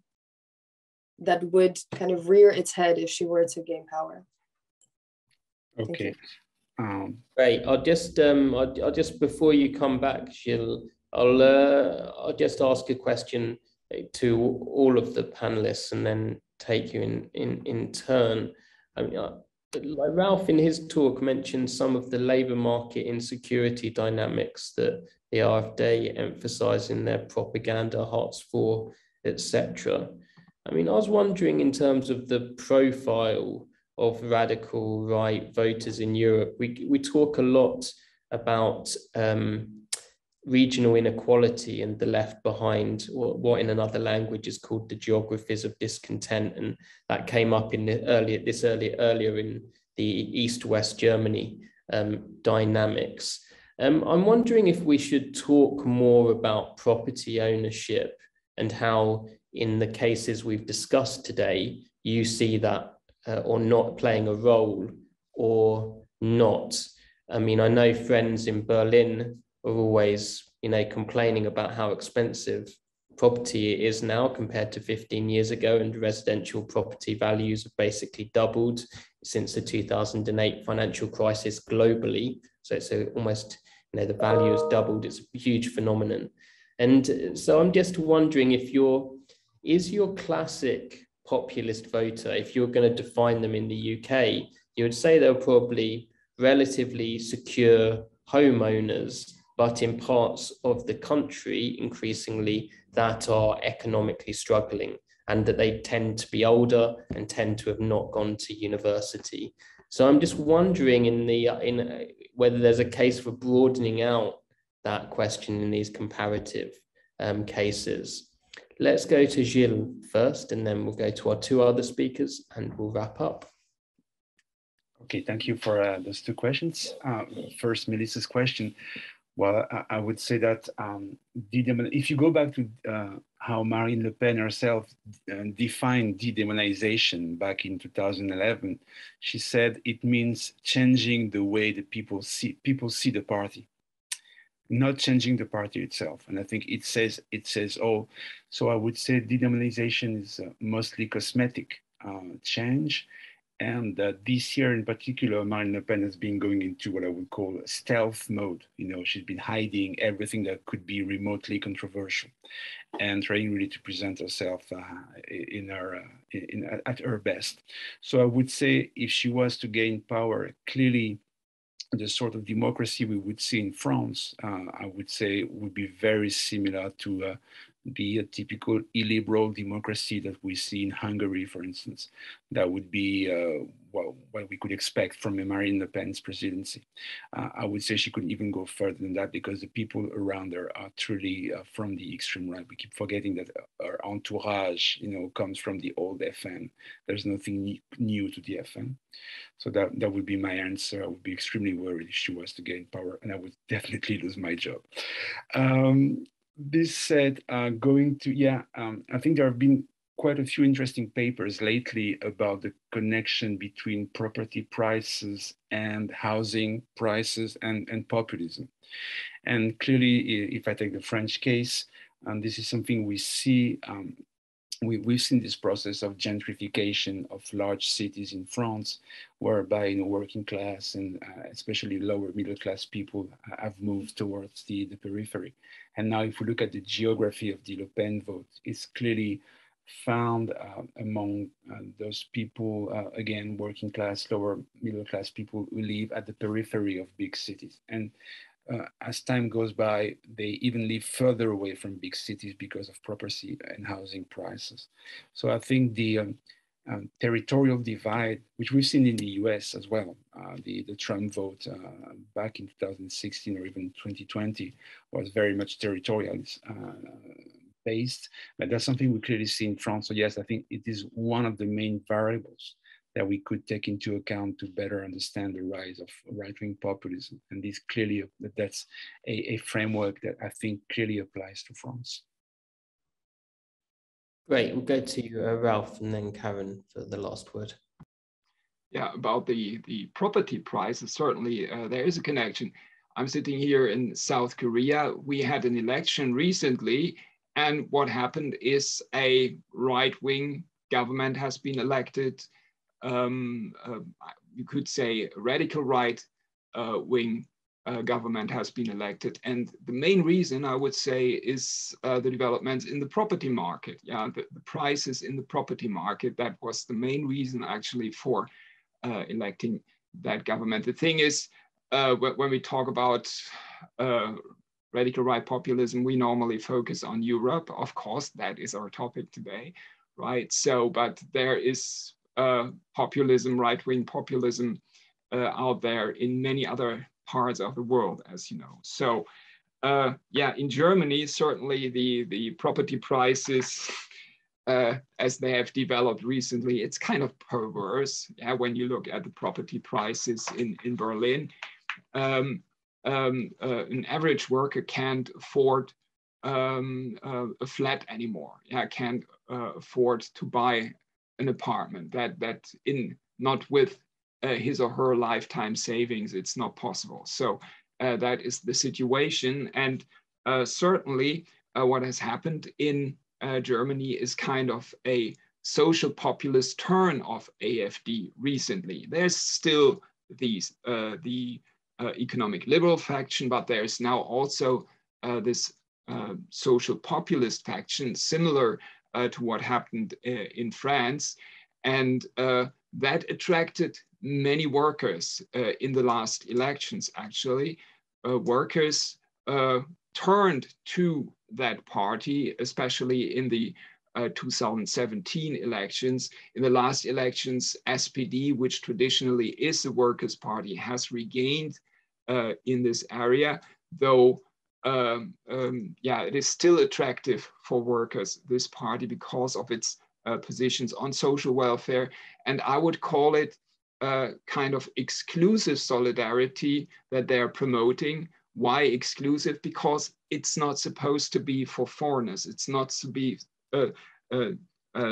that would kind of rear its head if she were to gain power? Okay. Great. I'll just before you come back, Gilles, I'll just ask a question to all of the panelists and then take you in turn. I mean, like Ralf in his talk mentioned some of the labour market insecurity dynamics that the AfD emphasise in their propaganda, Hartz IV, etc. I mean, I was wondering in terms of the profile of radical right voters in Europe, we talk a lot about regional inequality and the left behind, or what in another language is called the geographies of discontent, and that came up in the earlier in the East-West Germany dynamics. I'm wondering if we should talk more about property ownership and how, in the cases we've discussed today, you see that or not playing a role or not. I mean, I know friends in Berlin are always, complaining about how expensive property is now compared to 15 years ago, and residential property values have basically doubled since the 2008 financial crisis globally. So it's almost, the value has doubled. It's a huge phenomenon. And so I'm just wondering if is your classic populist voter, if you're going to define them in the UK, you would say they're probably relatively secure homeowners, but in parts of the country increasingly that are economically struggling, and that they tend to be older and tend to have not gone to university. So I'm just wondering in whether there's a case for broadening out that question in these comparative cases. Let's go to Gilles first, and then we'll go to our two other speakers and we'll wrap up. Okay, thank you for those two questions. First, Melissa's question. Well, I would say that if you go back to how Marine Le Pen herself defined de-demonization back in 2011, she said it means changing the way that people see the party, not changing the party itself. And I think it says all. So I would say de-demonization is mostly cosmetic change. And this year in particular, Marine Le Pen has been going into what I would call stealth mode. She's been hiding everything that could be remotely controversial and trying really to present herself at her best. So I would say if she was to gain power, clearly the sort of democracy we would see in France, I would say would be very similar to the typical illiberal democracy that we see in Hungary, for instance. That would be what we could expect from a Marine Le Pen's presidency. I would say she could even go further than that, because the people around her are truly from the extreme right. We keep forgetting that her entourage, comes from the old FN. There's nothing new to the FN. So that would be my answer. I would be extremely worried if she was to gain power, and I would definitely lose my job. This said, I think there have been quite a few interesting papers lately about the connection between property prices and housing prices and populism. And clearly, if I take the French case, this is something we see. We've seen this process of gentrification of large cities in France, whereby working class and especially lower middle class people have moved towards the periphery. And now if we look at the geography of the Le Pen vote, it's clearly found among those people, again, working class, lower middle class people who live at the periphery of big cities. And as time goes by, they even live further away from big cities because of property and housing prices. So I think the territorial divide, which we've seen in the US as well, the Trump vote back in 2016 or even 2020 was very much territorial based, but that's something we clearly see in France. So yes, I think it is one of the main variables that we could take into account to better understand the rise of right-wing populism. And this clearly, that's a framework that I think clearly applies to France. Great, we'll go to Ralf and then Karin for the last word. Yeah, about the property prices, certainly there is a connection. I'm sitting here in South Korea. We had an election recently, and what happened is a right-wing government has been elected. You could say a radical right-wing government has been elected. And the main reason, I would say, is the developments in the property market. Yeah, the prices in the property market, that was the main reason actually for electing that government. The thing is, when we talk about radical right populism, we normally focus on Europe. Of course, that is our topic today, right? So, but there is populism, right-wing populism out there in many other parts of the world, as you know. So yeah, in Germany, certainly the property prices, as they have developed recently, it's kind of perverse. Yeah, when you look at the property prices in Berlin, an average worker can't afford a flat anymore. Yeah, can't afford to buy an apartment that not with his or her lifetime savings, it's not possible. So that is the situation. And certainly what has happened in Germany is kind of a social populist turn of AfD recently. There's still these the economic liberal faction, but there's now also this social populist faction, similar to what happened in France. And that attracted many workers in the last elections, actually. Workers turned to that party, especially in the 2017 elections. In the last elections, SPD, which traditionally is the Workers' Party, has regained in this area, though yeah, it is still attractive for workers, this party, because of its positions on social welfare. And I would call it kind of exclusive solidarity that they're promoting. Why exclusive? Because it's not supposed to be for foreigners. It's not to be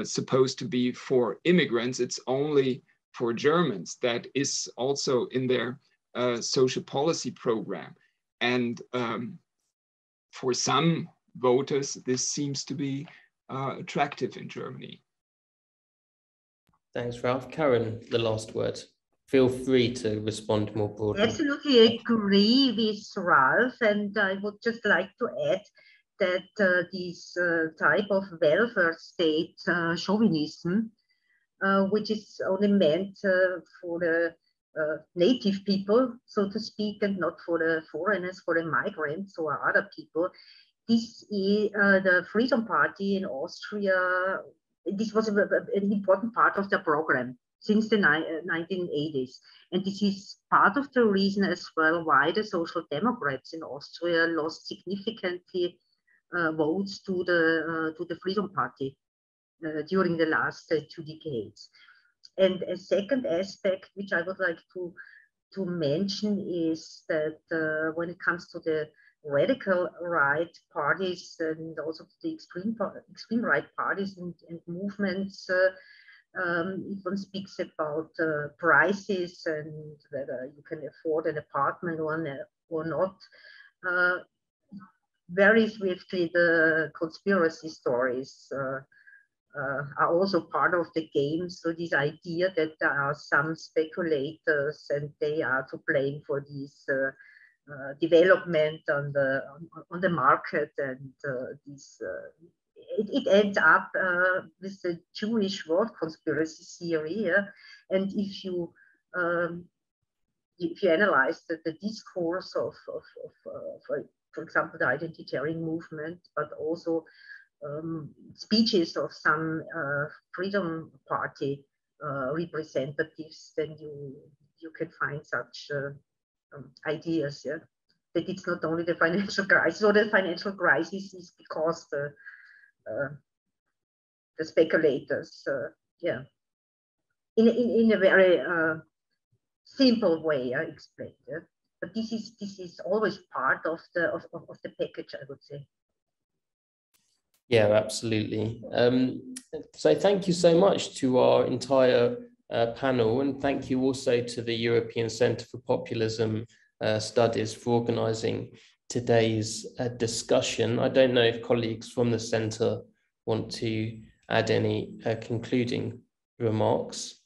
supposed to be for immigrants. It's only for Germans. That is also in their social policy program. And for some voters, this seems to be attractive in Germany. Thanks, Ralf. Karin, the last word. Feel free to respond more broadly. Absolutely agree with Ralf, and I would just like to add that this type of welfare state chauvinism, which is only meant for the native people, so to speak, and not for the foreigners, for the migrants or other people. This is the Freedom Party in Austria. This was an important part of the program since the 1980s. And this is part of the reason as well why the Social Democrats in Austria lost significantly votes to the Freedom Party during the last 2 decades. And a second aspect which I would like to mention is that when it comes to the radical right parties and also the extreme right parties and movements. If one speaks about prices and whether you can afford an apartment or not, very swiftly the conspiracy stories are also part of the game. So this idea that there are some speculators and they are to blame for this development on the market, and it ends up with the Jewish world conspiracy theory. And if you analyze the discourse of for example, the identitarian movement, but also speeches of some Freedom Party representatives, then you can find such ideas. Yeah, that it's not only the financial crisis, or the financial crisis is because the speculators. Yeah, in a very simple way, I explained. Yeah? But this is always part of the package, I would say. Yeah, absolutely. So thank you so much to our entire panel, and thank you also to the European Centre for Populism Studies for organising today's discussion. I don't know if colleagues from the centre want to add any concluding remarks.